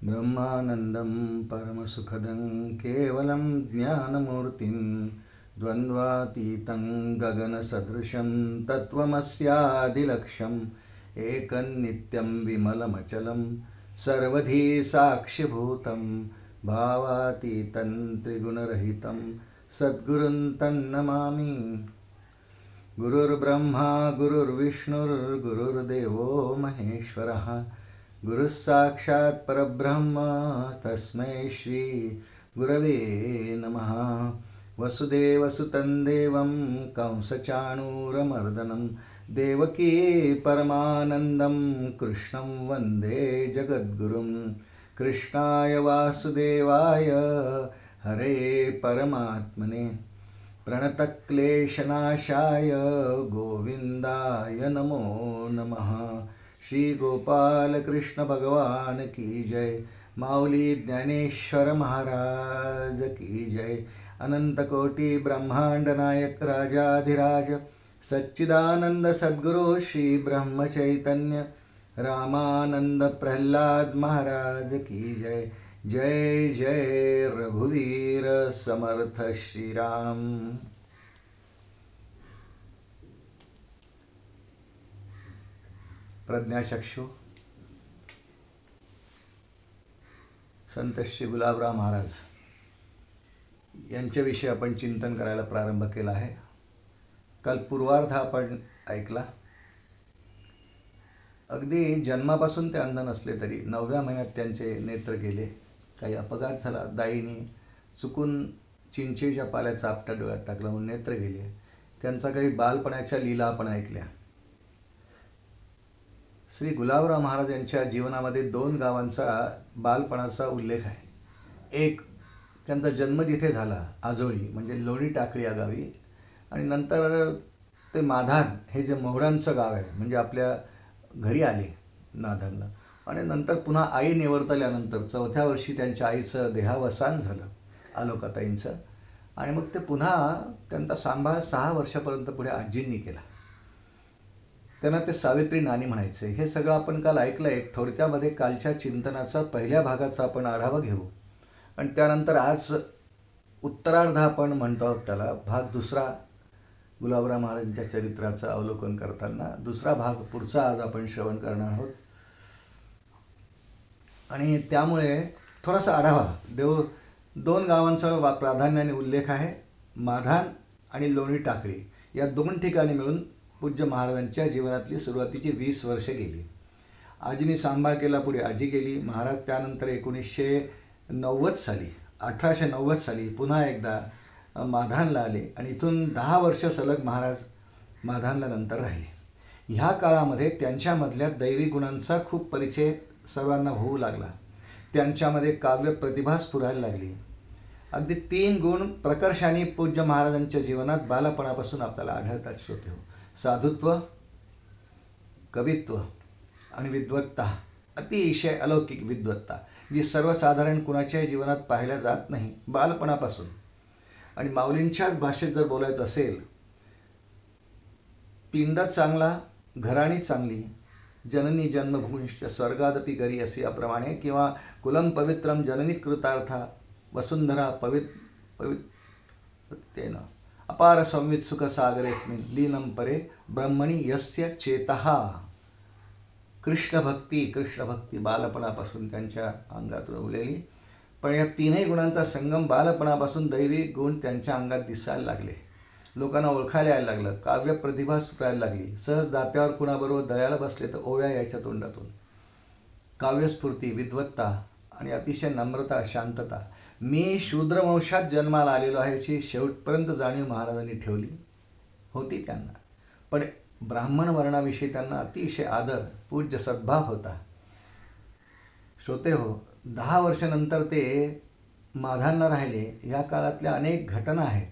ब्रह्मानन्दं परमसुखदं केवलं ज्ञानमूर्तिं द्वन्द्वातीतं गगनसदृशं तत्त्वमस्यादिलक्ष्यम् एकन्नित्यं विमलमचलं सर्वधी साक्ष्यभूतं भावातीतं त्रिगुणरहितं सद्गुरुं तन्नमामि। गुरुर्ब्रह्मा गुरुर्विष्णुर्गुरुर्देवो महेश्वरः गुरुः साक्षात् परब्रह्म तस्मै श्री गुरवे नमः। वसुदेवसुतं देवं कंसचाणूरमर्दनं देवकी परमानन्दं कृष्णं वन्दे जगद्गुरुं। कृष्णाय वासुदेवाय हरे परमात्मने प्रणतक्लेशनाशाय गोविंदाय नमो नमः। श्री गोपाल कृष्ण भगवान की जय। माऊली ज्ञानेश्वर महाराज की जय। अनंत कोटि ब्रह्मांड नायक राजाधिराज सच्चिदानंद सद्गुरु श्री ब्रह्म चैतन्य रामानंद प्रहलाद महाराज की जय। जय जय रघुवीर समर्थ श्री राम। प्रज्ञाचक्षु संत श्री गुलाबराव महाराज यांच्याविषयी आपण चिंतन करायला प्रारंभ केला आहे। काल पूर्वार्ध आपण ऐकला। अगदी जन्मापासून ते अंध नसले तरी 9व्या महिन्यात त्यांचे नेत्र गेले। काही अपघात झाला, दाईने चुकून चिंचेच्या पाल्याचा आपटा डोळ्यात टाकला म्हणून नेत्र गेले। त्यांचा काही बालपणाच्या लीला आपण ऐकल्या। श्री गुलाबराव महाराज यांच्या जीवनामध्ये 2 गावांचा बालपणाचा उल्लेख आहे। एक त्यांचा जन्म जिथे झाला आजोळी म्हणजे लोणी टाकळी या गावी, आणि नंतर ते माधान हे जे मोहडांचं गाव आहे म्हणजे आपल्या घरी आले नाधानला, आणि नंतर पुन्हा आई निवर्तल्यानंतर 4थ्या वर्षी त्यांच्या आईचं देहावसान झालं आलोकाताईंचं, आणि मग ते पुन्हा त्यांचा सांभाळ 6 वर्षापर्यंत पुढे आजींनी केला। त्यांना ते सावित्री नानी म्हणायचे। हे सगळं आपण काल ऐकलं आहे। थोडक्यामध्ये कालच्या चिंतनाचा पहिल्या भागाचा आपण आढावा घेऊ, आणि त्यानंतर आज उत्तरार्ध आपण म्हणतो आहोत त्याला भाग दुसरा, गुलाबराव महाराजांच्या चरित्राचं अवलोकन करताना दुसरा भाग पुढचा आज आपण श्रवण करणार आहोत। आणि त्यामुळे थोडासा आढावा देऊ। 2 गावांचा प्राधान्याने उल्लेख आहे, माधान आणि लोणी टाकळी या 2 ठिकाणी मिळून पूज्य महाराजांच्या जीवनातली सुरुवातीची 20 वर्षे गेली। आजीने सांभाळ केला, पुढे आजी गेली। महाराज त्यानंतर 1890 साली पुन्हा एकदा माधानला आले, आणि इथून 10 वर्ष सलग महाराज माधानला नंतर राहिले। ह्या काळामध्ये त्यांच्यामधल्या दैवी गुणांचा खूप परिचय सर्वांना होऊ लागला। त्यांच्यामध्ये काव्य प्रतिभा स्फुरायला लागली। अगदी 3 गुण प्रकर्षाने पूज्य महाराजांच्या जीवनात बालपणापासून आपल्याला आढळतात श्रोते हो। साधुत्व, कवित्व आणि विद्वत्ता, अतिशय अलौकिक विद्वत्ता जी सर्वसाधारण कुणाच्याही जीवनात पाहिल्या जात नाही बालपणापासून। आणि माऊलींच्याच भाषेत जर बोलायचं असेल, पिंड चांगला घराणी चांगली जननी जन्मभूमिश्च स्वर्गादपि गरी असे याप्रमाणे, किंवा कुलम पवित्रम जननी कृतार्था वसुंधरा पवित्रेण अपार संवित सुख सागरेस्मिन् लीनं परे ब्रह्मणी यस्य चेतः। कृष्णभक्ती बालपणापासून त्यांच्या अंगात रोवलेली, पण या 3ही गुणांचा संगम बालपणापासून दैवी गुण त्यांच्या अंगात दिसायला लागले। लोकांना ओळखायला यायला लागलं, काव्य प्रतिभा सुटायला लागली। सहज दात्यावर कुणाबरोबर दळायला बसले तर ओव्या यायच्या तोंडातून। काव्यस्फूर्ती, विद्वत्ता आणि अतिशय नम्रता, शांतता। मी शूद्रवंशात जन्माला आलेलो आहे याची शेवटपर्यंत जाणीव महाराजांनी ठेवली होती त्यांना, पण ब्राह्मण वर्णाविषयी त्यांना अतिशय आदर, पूज्य सद्भाव होता। श्रोते हो, 10 वर्षानंतर ते माधानला राहिले। या काळातल्या अनेक घटना आहेत।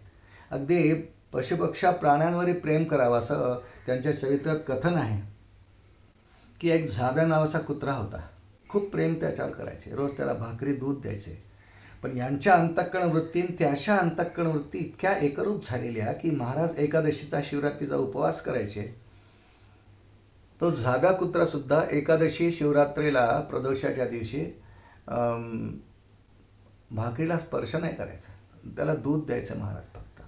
अगदी पशुपक्षा प्राण्यांवरही प्रेम करावं असं त्यांच्या चरित्रात कथन आहे की एक झाब्या नावाचा कुत्रा होता। खूप प्रेम त्याच्यावर करायचे, रोज त्याला भाकरी दूध द्यायचे। पण यांच्या अंतःकरण वृत्ती त्याच्या अंतःकरण वृत्ती इतक्या एकरूप झालेल्या की महाराज एकादशीचा शिवरात्रीचा उपवास करायचे। तो झाब्या कुत्रा सुद्धा एकादशी शिवरात्रीला प्रदोषाच्या दिवशी भाकरीला स्पर्श नाही करायचा, त्याला दूध द्यायचं महाराज फक्त.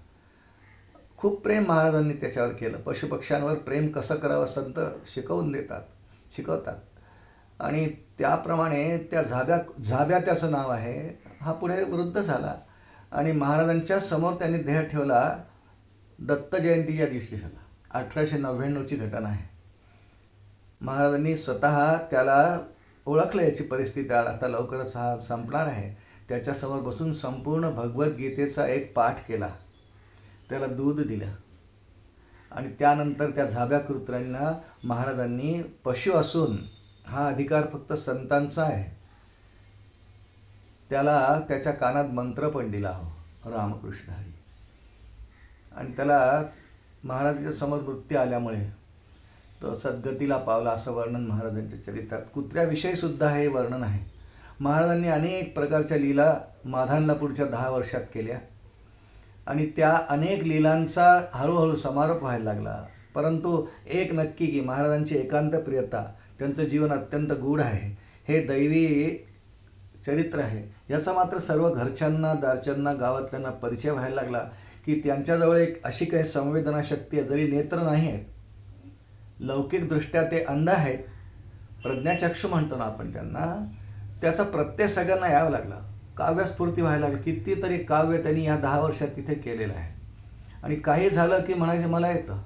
खूप प्रेम महाराजांनी त्याच्यावर केलं. पशुपक्ष्यांवर प्रेम कसं करावं संत शिकवतात. आणि त्याप्रमाणे त्या झाब्या त्याचं नाव आहे. हा पुढे वृद्ध झाला आणि महाराजांच्या समोर त्यांनी देह ठेवला. दत्त जयंतीच्या दिवशी झाला. 1899ची घटना आहे. महाराजांनी स्वतः त्याला ओळखलं, याची परिस्थिती आता लवकरच हा संपणार आहे. त्याच्यासमोर बसून संपूर्ण भगवद्गीतेचा एक पाठ केला, त्याला दूध दिलं. आणि त्यानंतर त्या झाब्या कुत्र्यांना महाराजांनी, पशु असून हा अधिकार फक्त संतांचा आहे, त्याला त्याच्या कानात मंत्र पण दिला, हो रामकृष्ण हरी. आणि त्याला महाराजांच्या समोर मृत्यू आल्यामुळे तो सद्गतीला पावला, असं वर्णन महाराजांच्या चरित्रात. कुत्र्याविषयी सुद्धा हे वर्णन आहे. महाराजांनी अनेक प्रकारच्या लीला माधानला पुढच्या 10 वर्षात केल्या आणि त्या अनेक लीलांचा हळूहळू समारोप व्हायला लागला. परंतु एक नक्की की महाराजांची एकांत प्रियता, त्यांचं जीवन अत्यंत गूढ आहे, हे दैवी चरित्र आहे, याचा मात्र सर्व घरच्यांना, दारच्यांना, गावातल्यांना परिचय व्हायला लागला की त्यांच्याजवळ एक अशी काही संवेदना शक्ती आहे, जरी नेत्र नाही आहेत, लौकिकदृष्ट्या ते अंध आहेत, प्रज्ञाचक्षु म्हणतो ना आपण त्यांना, त्याचा प्रत्यय सगळ्यांना यावं लागला. काव्यस्फूर्ती व्हायला लागली. कितीतरी काव्य त्यांनी या 10 वर्षात तिथे केलेलं आहे. आणि काही झालं की म्हणायचं मला येतं.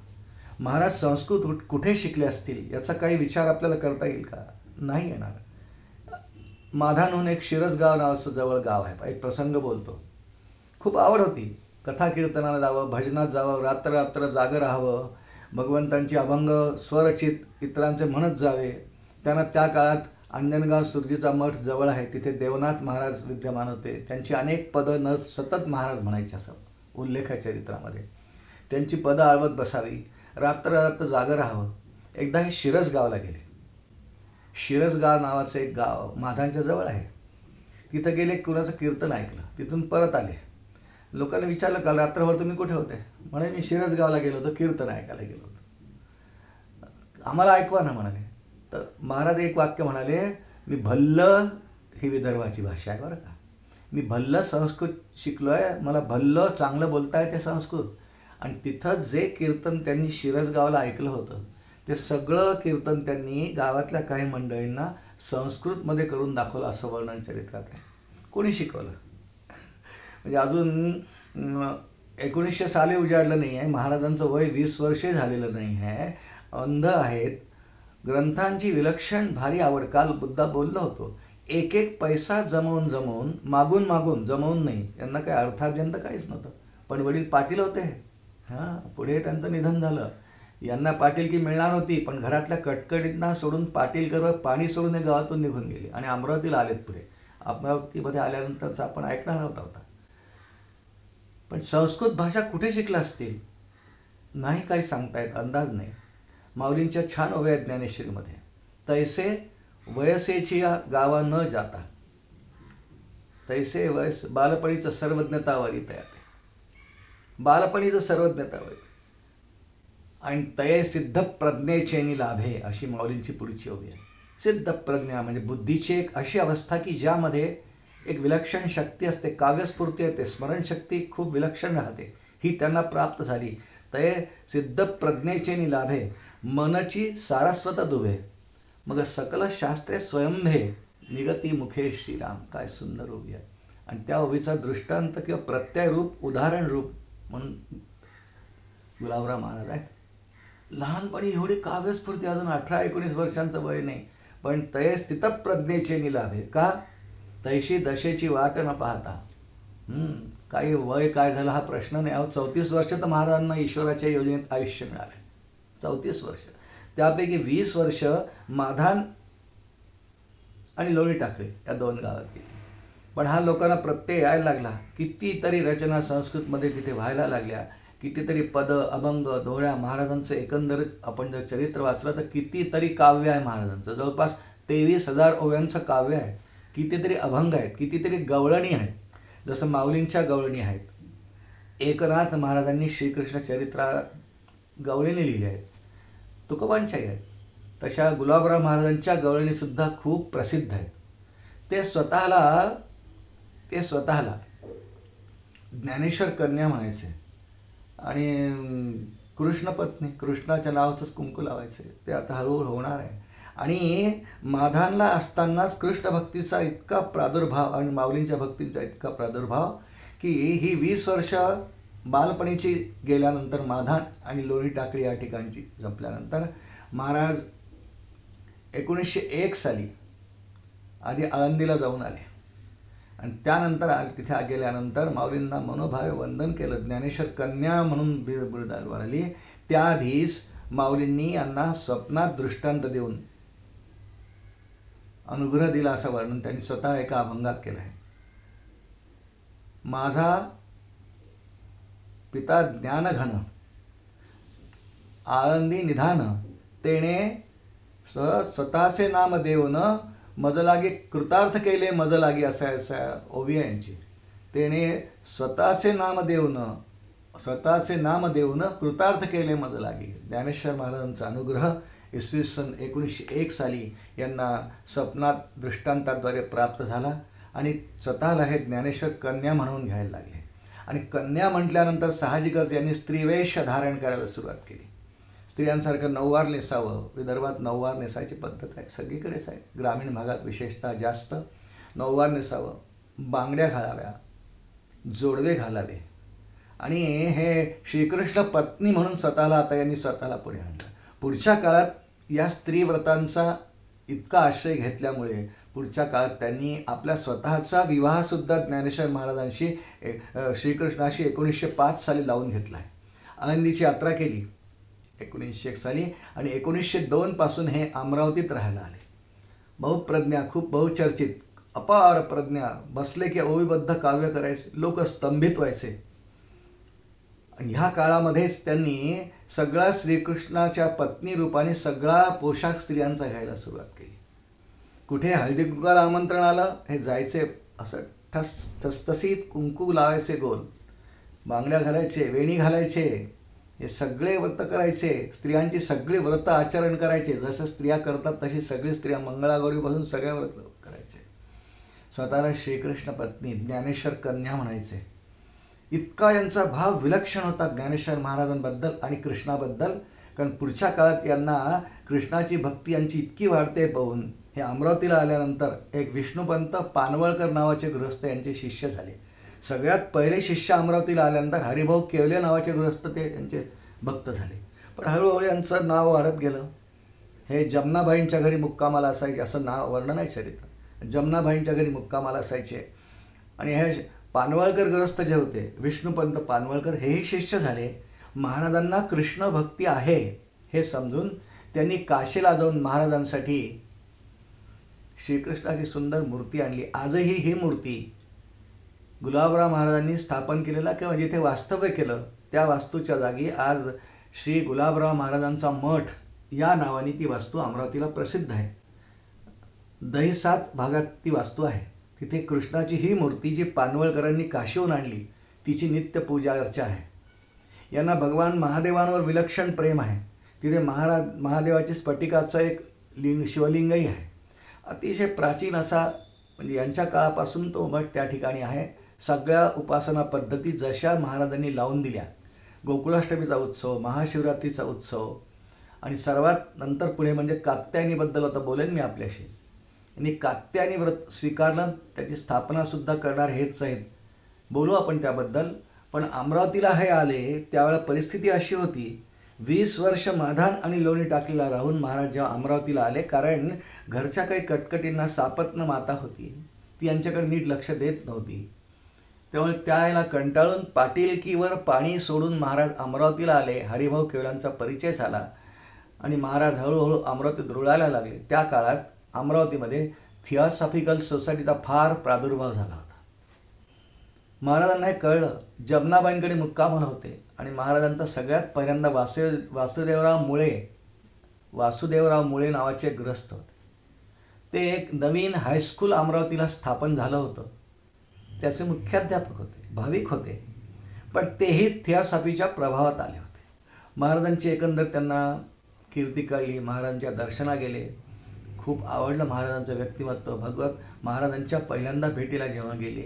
महाराज संस्कृत कुठे शिकले असतील याचा काही विचार आपल्याला करता येईल का? नाही येणार. माधानहून एक शिरसगाव नावाचं जवळ गाव आहे. एक प्रसंग बोलतो. खूप आवड होती, कथा कीर्तनाला जावं, भजनात जावं, रात्र रात्र जागं राहावं, भगवंतांची अभंग स्वरचित इतरांचे म्हणत जावे. त्यांना त्या काळात अंजनगाव सुरजीचा मठ जवळ आहे, तिथे देवनाथ महाराज विद्यमान होते. त्यांची अनेक पदं न सतत महाराज म्हणायचे, असं उल्लेख आहे चरित्रामध्ये. त्यांची पदं आळवत बसावी, रात्र रात्र जागं राहावं. एकदा हे शिरसगावला गेले. शिरसगाव नावाचं एक गाव माधानच्या जवळ आहे. तिथं गेले, कुणाचं कीर्तन ऐकलं, तिथून परत आले. लोकांनी विचारलं, काल रात्रभर तुम्ही कुठे होते? म्हणे मी शिरसगावला गेलो होतो, कीर्तन ऐकायला गेलो होतो. आम्हाला ऐकवा ना म्हणाले. तर महाराज एक वाक्य म्हणाले, मी भल्लं, ही विदर्भाची भाषा आहे बरं का, मी भल्लं संस्कृत शिकलो आहे, मला भल्लं चांगलं बोलता येते संस्कृत. आणि तिथं जे कीर्तन त्यांनी शिरसगावला ऐकलं होतं ते सगळं कीर्तन त्यांनी गावातल्या काही मंडळींना संस्कृतमध्ये करून दाखवलं, असं वर्णन चरित्रात आहे. कोणी शिकवलं? म्हणजे अजून 1900 साली उजाडलं नाही आहे. महाराजांचं वय 20 वर्षे झालेलं नाही आहे. अंध आहेत. ग्रंथांची विलक्षण भारी आवड. काल बुद्धा बोललो होतो, एक एक पैसा जमवून मागून जमवून नाही. यांना काही अर्थार्जन तर काहीच नव्हतं, पण वडील पाटील होते. पुढे त्यांचं निधन झालं. यांना पाटीलकी मिळणार होती, पण घरातल्या कटकटींना सोडून पाटीलकर पाणी सोडून गावातून निघून गेले आणि अमरावतीला आलेत. पुढे अमरावतीमध्ये आल्यानंतरचा आपण ऐकणार होता. पण संस्कृत भाषा कुठे शिकला असतील नाही काही सांगता येत, अंदाज नाही. माऊलींच्या छान ओव्या ज्ञानेश्वरीमध्ये, तैसे वयसेची गावा न जाता, तैसे वयस बालपणीचं सर्वज्ञता वरित आहे, बालपणीचं सर्वज्ञता वरित, आणि तये सिद्ध प्रज्ञेचेनी लाभे, अशी माऊलींची पुढची ओवी आहे. सिद्ध प्रज्ञा म्हणजे बुद्धीची एक अशी अवस्था की ज्यामध्ये एक विलक्षण शक्ती असते, काव्यस्फूर्ती येते, स्मरणशक्ती खूप विलक्षण राहते, ही त्यांना प्राप्त झाली. तये सिद्ध प्रज्ञेचेनी लाभे, मनची सारस्वत दुभे, मग सकल शास्त्रे स्वयंभे, निगती मुखे श्रीराम. काय सुंदर ओवी आहे. आणि त्या ओवीचा दृष्टांत किंवा प्रत्यय रूप, उदाहरण रूप म्हणून गुलाबराव महाराज आहेत. लहानपणी एवढी काव्यस्फूर्ती, अजून 18-19 वर्षांचं वय नाही, पण तये स्थितप्रज्ञेचे निलाभे, का तैशी दशेची वाट न पाहता. काही वय काय झालं हा प्रश्न नाही. 34 वर्ष तर महाराजांना ईश्वराच्या योजनेत आयुष्य मिळालं. 34 वर्ष, त्यापैकी 20 वर्ष माधान आणि लोणी टाकळी या 2 गावात गेली. पण हा लोकांना प्रत्यय यायला लागला. कितीतरी रचना संस्कृतमध्ये तिथे व्हायला लागल्या, कितीतरी पदं, अभंग, दोहळ्या. महाराजांचं एकंदरीत आपण जर चरित्र वाचलं तर कितीतरी काव्य आहे महाराजांचं. जवळपास 23,000 ओव्यांचं काव्य आहे. कितीतरी अभंग आहेत, कितीतरी गवळणी आहेत, जसं माऊलींच्या गवळणी आहेत. एकनाथ महाराजांनी श्रीकृष्ण चरित्रा गवळणी लिहिल्या आहेत, तुकोबांच्याही आहेत. तशा गुलाबराव महाराजांच्या गवळणीसुद्धा खूप प्रसिद्ध आहेत. ते स्वतःला ज्ञानेश्वर कन्या म्हणायचे आणि कृष्णपत्नी, कृष्णाच्या नावाचंच कुंकू लावायचे. ते आता हळूहळू होणार आहे. आणि माधानला असतानाच कृष्ण भक्तीचा इतका प्रादुर्भाव आणि माऊलींच्या भक्तींचा इतका प्रादुर्भाव की ही 20 वर्ष बालपणीची गेल्यानंतर माधान आणि लोणी टाकळी या ठिकाणची संपल्यानंतर महाराज 1901 साली आधी आळंदीला जाऊन आले आणि त्यानंतर तिथे गेल्यानंतर माऊलींना मनोभावे वंदन केलं. ज्ञानेश्वर कन्या म्हणून बिरुद आली. त्याआधीच माऊलींनी यांना स्वप्नात दृष्टांत देऊन अनुग्रह दिला असं वर्णन त्यांनी स्वतः एका अभंगात केलं आहे. माझा पिता ज्ञानघन आळंदी निधान तेणे स्वतःचे नाम देऊन मज लागे कृतार्थ केले मज लागे असा ओवी आहे यांची. तेणे स्वतःचे नाम देऊन कृतार्थ केले मज लागे. ज्ञानेश्वर महाराजांचा अनुग्रह इसवी सन 1901 साली यांना स्वप्नात दृष्टांताद्वारे प्राप्त झाला आणि स्वतःला हे ज्ञानेश्वर कन्या म्हणून घ्यायला लागले. आणि कन्या म्हटल्यानंतर साहजिकच यांनी स्त्रीवेश धारण करायला सुरुवात केली. स्त्रियांसारखं नऊवार नेसावं. विदर्भात नऊवार नेसायची पद्धत आहे, सगळीकडेच आहे, ग्रामीण भागात विशेषतः जास्त. नऊवार नेसावं, बांगड्या घालाव्या, जोडवे घालावे आणि हे श्रीकृष्ण पत्नी म्हणून स्वतःला आता यांनी स्वतःला पुढे आणलं. पुढच्या काळात या स्त्रीव्रतांचा इतका आश्रय घेतल्यामुळे पुढच्या काळात त्यांनी आपल्या स्वतःचा विवाहसुद्धा ज्ञानेश्वर महाराजांशी श्रीकृष्णाशी 1905 साली लावून घेतला आहे. आळंदीची यात्रा केली 1901 साली आणि 1902 पासून हे अमरावतीत राहायला आले. बहुप्रज्ञा, खूप बहुचर्चित, अपार प्रज्ञा. बसले की ओवीबद्ध काव्य करायचे, लोक स्तंभित व्हायचे. आणि ह्या काळामध्येच त्यांनी सगळा श्रीकृष्णाच्या पत्नी रूपाने सगळा पोशाख स्त्रियांचा घ्यायला सुरुवात केली. कुठे हळदी कुंकाला आमंत्रण आलं हे जायचे, असं ठसठसीत कुंकू लावायचे, गोल बांगड्या घालायचे, वेणी घालायचे, हे सगळे व्रत करायचे. स्त्रियांची सगळी व्रत आचरण करायचे. जसं स्त्रिया करतात तशी सगळी स्त्रिया मंगळागौरीपासून सगळ्या व्रत करायचे. स्वतःला श्रीकृष्ण पत्नी ज्ञानेश्वर कन्या म्हणायचे. इतका यांचा भाव विलक्षण होता ज्ञानेश्वर महाराजांबद्दल आणि कृष्णाबद्दल. कारण पुढच्या काळात यांना कृष्णाची भक्ती यांची इतकी वाढते पाहून हे अमरावतीला आल्यानंतर एक विष्णुपंत पानवळकर नावाचे गृहस्थ यांचे शिष्य झाले. सगळ्यात पहिले शिष्य अमरावतीला आल्यानंतर हरिभाऊ केवले नावाचे गृहस्थ ते यांचे भक्त झाले. पण हळूहळू यांचं नाव वाढत गेलं. हे जमनाबाईंच्या घरी मुक्कामाला असायचे, असं नाव वर्णन आहे चरित्र. जमनाबाईंच्या घरी मुक्कामाला असायचे आणि हे पानवळकर गृहस्थ जे होते विष्णुपंत पानवळकर हेही शिष्य झाले. महाराजांना कृष्ण भक्ती आहे हे समजून त्यांनी काशीला जाऊन महाराजांसाठी श्रीकृष्णाची सुंदर मूर्ती आणली. आजही ही मूर्ती गुलाबराव महाराजांनी स्थापन केलेला किंवा जिथे वास्तव्य केलं त्या वास्तूच्या जागी आज श्री गुलाबराव महाराजांचा मठ या नावाने ती वास्तू अमरावतीला प्रसिद्ध आहे. दहिसात भागात ती वास्तू आहे. तिथे कृष्णाची ही मूर्ती जी पानवळकरांनी काशीहून आणली तिची नित्य पूजा अर्चा आहे. यांना भगवान महादेवांवर विलक्षण प्रेम आहे. तिथे महादेवाची स्फटिकाचं एक शिवलिंगही आहे. अतिशय प्राचीन असा, म्हणजे यांच्या काळापासून तो मठ त्या ठिकाणी आहे. सगळ्या उपासना पद्धती जशा महाराजांनी लावून दिल्या, गोकुळाष्टमीचा उत्सव, महाशिवरात्रीचा उत्सव आणि सर्वात नंतर पुढे म्हणजे कात्यायनीबद्दल आता बोलेन मी आपल्याशी. आणि कात्यायनी व्रत स्वीकारलं, त्याची स्थापनासुद्धा करणार हेच आहेत, बोलू आपण त्याबद्दल. पण अमरावतीला हे आले त्यावेळेला परिस्थिती अशी होती, 20 वर्ष माधान आणि लोणी टाकलीला राहून महाराज जेव्हा अमरावतीला आले, कारण घरच्या काही कटकटींना सापत्न माता होती, ती यांच्याकडे नीट लक्ष देत नव्हती. त्यामुळे त्यावेळेला कंटाळून पाटीलकीवर पाणी सोडून महाराज अमरावतीला आले. हरिभाऊ केवलांचा परिचय झाला आणि महाराज हळूहळू अमरावतीत रुळायला लागले. त्या काळात अमरावतीमध्ये थिऑसॉफिकल सोसायटीचा फार प्रादुर्भाव झाला होता. महाराजांना हे कळलं. जमनाबाईंकडे मुक्कामाला होते आणि महाराजांचा सगळ्यात पहिल्यांदा वासुदेवराव मुळे नावाचे एक गृहस्थ होते. ते एक नवीन हायस्कूल अमरावतीला स्थापन झालं होतं. त्याचे मुख्याध्यापक होते, भाविक होते, पण तेही थिऑसॉफीच्या प्रभावात आले होते. महाराजांची एकंदर त्यांना कीर्ती कळली. महाराजांच्या दर्शना गेले. खूप आवडलं महाराजांचं व्यक्तिमत्व. भगवत महाराजांच्या पहिल्यांदा भेटीला जेव्हा गेले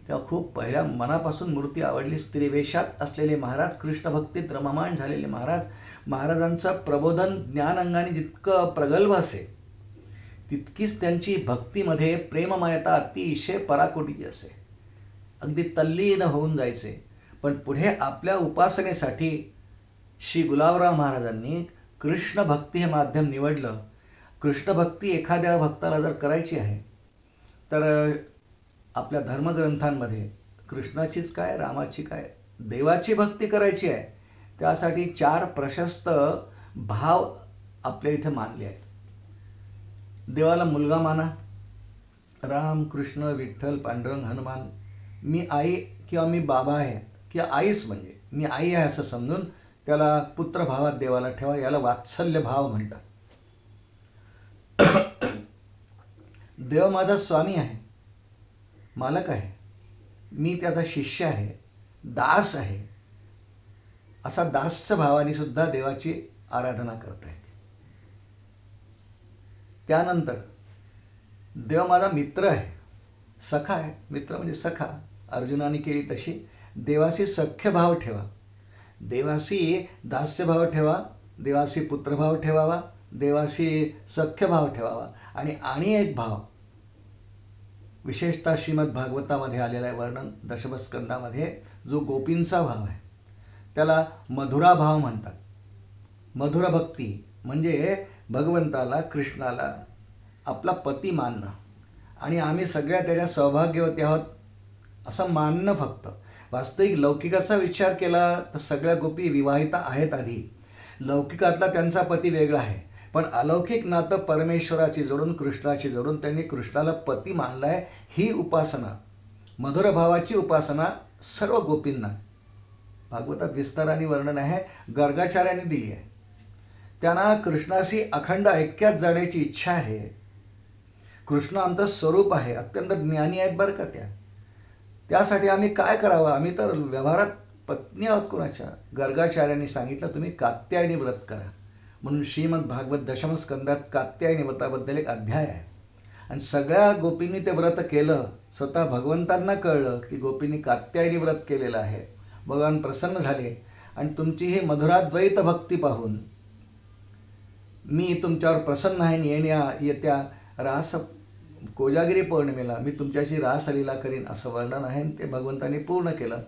तेव्हा खूप पहिल्या मनापासून मूर्ती आवडली. स्त्रीवेशात असलेले महाराज, कृष्णभक्तीत रममाण झालेले महाराज. महाराजांचं प्रबोधन ज्ञानांगाने जितकं प्रगल्भ असे तितकीच त्यांची भक्तीमध्ये प्रेममयता अतिशय पराकोटीची असे. अगदी तल्लीन होऊन जायचे. पण पुढे आपल्या उपासनेसाठी श्री गुलाबराव महाराजांनी कृष्ण भक्ती हे माध्यम निवडलं. कृष्ण भक्ती एखाद्या भक्ताला जर करायची आहे तर आपल्या धर्मग्रंथांमध्ये कृष्णाचीच काय, रामाची काय, देवाची भक्ती करायची आहे. त्यासाठी 4 प्रशस्त भाव आपल्या इथे मानले आहेत. देवाला मुलगा माना, राम, कृष्ण, विठ्ठल, पांडुरंग, हनुमान. मी आई किंवा मी बाबा आहे किंवा आईच म्हणजे मी आई आहे असं समजून त्याला पुत्रभावात देवाला ठेवा. याला वात्सल्य भाव म्हणतात. देव माझा स्वामी आहे, मालक आहे, मी त्याचा शिष्य आहे, दास आहे, असा दास्य भावाने सुद्धा देवाची आराधना करता येते. त्यानंतर देव माझा मित्र आहे, सखा आहे. मित्र म्हणजे सखा. अर्जुनाने केली तशी देवाशी सख्य भाव ठेवा, देवाशी दास्यभाव ठेवा, देवाशी पुत्रभाव ठेवावा, देवाशी सख्य भाव ठेवावा. आणि एक भाव विशेषतः श्रीमद भागवतामध्ये आलेला आहे वर्णन दशमस्कंदामध्ये, जो गोपींचा भाव आहे त्याला मधुरा भाव म्हणतात. मधुर भक्ती म्हणजे भगवंताला, कृष्णाला आपला पती मानणं आणि आम्ही सगळ्या त्याच्या सौभाग्यवती आहोत असं मानणं. फक्त वास्तविक लौकिकाचा विचार केला तर सगळ्या गोपी विवाहिता आहेत आधी. लौकिकातला त्यांचा पती वेगळा आहे, पण अलौकिक नातं परमेश्वराची जोडून, कृष्णाची जोडून त्यांनी कृष्णाला पती मानलं आहे. ही उपासना, मधुर भावाची उपासना सर्व गोपींना भागवतात विस्ताराने वर्णन आहे, गर्गाचार्यांनी दिली आहे. त्यांना कृष्णाशी अखंड ऐक्यात जाण्याची इच्छा आहे. कृष्ण आमचं स्वरूप आहे, अत्यंत ज्ञानी आहेत बरं का त्यासाठी आम्ही काय करावं? आम्ही तर व्यवहारात पत्नी आहोत कुणाच्या. गर्गाचार्यांनी सांगितलं तुम्ही कात्यायनी व्रत करा. म्हणून श्रीमद भागवत दशमस्कंदात कात्यायनी व्रताबद्दल एक अध्याय आहे. आणि सगळ्या गोपींनी ते व्रत केलं. स्वतः भगवंतांना कळलं की गोपींनी कात्यायनी व्रत केलेलं आहे. भगवान प्रसन्न झाले आणि तुमची ही मधुराद्वैत भक्ती पाहून मी तुमच्यावर प्रसन्न आहे. येत्या रास कोजागिरी पौर्णिमेला मी तुमच्याशी रासलीला करीन असं वर्णन आहे. ते भगवंतांनी पूर्ण केलं.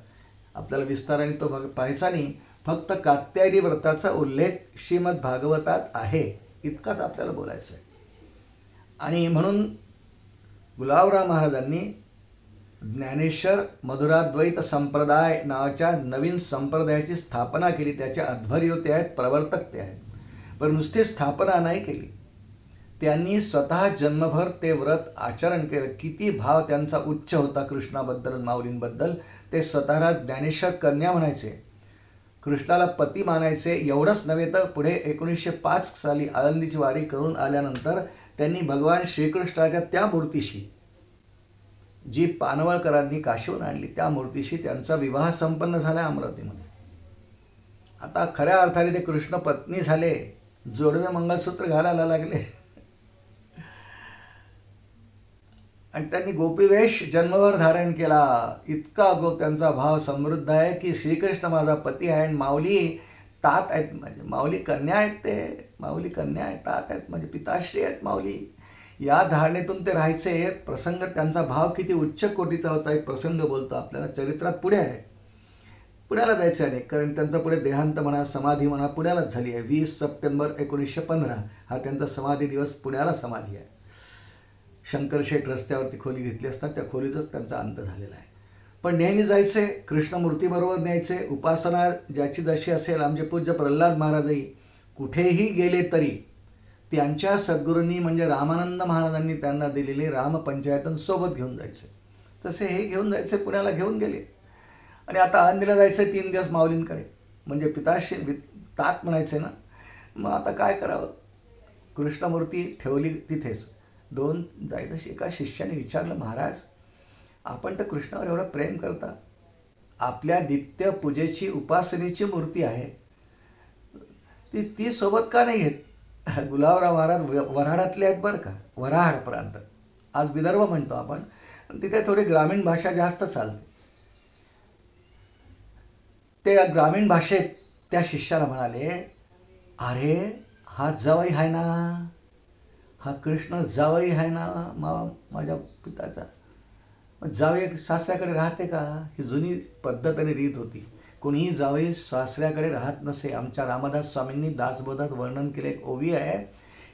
आपल्याला विस्ताराने तो पाहायचा नाही. फक्त कात्यायनी व्रताचा उल्लेख श्रीमद भागवतात आहे इतकाच आपल्याला बोलायचं आहे. आणि म्हणून गुलाबराव महाराजांनी ज्ञानेश्वर मधुराद्वैत संप्रदाय नावाच्या नवीन संप्रदायाची स्थापना केली. त्याचे अध्वर्य ते आहेत, प्रवर्तक ते आहेत. पण नुसती स्थापना नाही केली, त्यांनी स्वतः जन्मभर ते व्रत आचरण केलं. किती भाव त्यांचा उच्च होता कृष्णाबद्दल, माऊलींबद्दल. ते स्वतःला ज्ञानेश्वर कन्या म्हणायचे, कृष्णाला पती मानायचे. एवढंच नव्हे तर पुढे 1905 साली आळंदीची वारी करून आल्यानंतर त्यांनी भगवान श्रीकृष्णाच्या त्या मूर्तीशी, जी पानवळकरांनी काशीहून आणली, त्या मूर्तीशी त्यांचा विवाह संपन्न झाला अमरावतीमध्ये. आता खऱ्या अर्थाने ते कृष्ण पत्नी झाले, जोडवे मंगळसूत्र घालायला लागले. आणि त्यांनी गोपीवेश जन्मभर धारण केला. इतका त्यांचा भाव समृद्ध आहे की श्रीकृष्ण माझा पती आहे आणि माऊली तात आहेत, म्हणजे माऊली कन्या आहेत. ते माऊली कन्या आहेत, तात आहेत, म्हणजे पिताश्री आहेत माऊली. या धारणेतून ते राहायचे. प्रसंग त्यांचा भाव किती उच्च कोटीचा होता एक प्रसंग बोलतो आपल्याला. चरित्रात पुढे आहे. पुण्याला जायचं आहे, कारण त्यांचा पुढे देहांत म्हणा, समाधी म्हणा पुण्यालाच झाली आहे. 20 सप्टेंबर 1915 हा त्यांचा समाधी दिवस. पुण्याला समाधी आहे. शंकरशेठ रस्त्यावरती खोली घेतली असतात, त्या खोलीतच त्यांचा अंत झालेला आहे. पण नेहमी जायचे, कृष्णमूर्तीबरोबर न्यायचे. उपासना ज्याची जशी असेल. आमचे पूज्य प्रल्हाद महाराजही कुठेही गेले तरी त्यांच्या सद्गुरूंनी म्हणजे रामानंद महाराजांनी त्यांना दिलेली रामपंचायतन सोबत घेऊन जायचे. तसे हे घेऊन जायचे, पुण्याला घेऊन गेले. आणि आता आळंदीला जायचं 3 दिवस माऊलींकडे, म्हणजे पिताश्री तात म्हणायचे ना. मग आता काय करावं? कृष्णमूर्ती ठेवली तिथेच. 2 जायचं. एका शिष्याने विचारलं, महाराज आपण तर कृष्णावर एवढं प्रेम करता, आपल्या नित्य पूजेची उपासनेची मूर्ती आहे ती सोबत का नाही घेत? गुलाबराव महाराज वऱ्हाडातले आहेत बरं का, वऱ्हाड प्रांत, आज विदर्भ म्हणतो आपण. तिथे थोडी ग्रामीण भाषा जास्त चालते. ते ग्रामीण भाषेत त्या शिष्याला म्हणाले, अरे हा जावई आहे ना, हा कृष्ण जावई आहे ना माझ्या पिताचा. मग जावई सासऱ्याकडे राहते का? ही जुनी पद्धत आणि रीत होती. कोणीही जावई सासऱ्याकडे राहत नसे. आमच्या रामदास स्वामींनी दासबोधात वर्णन केले, एक ओवी आहे,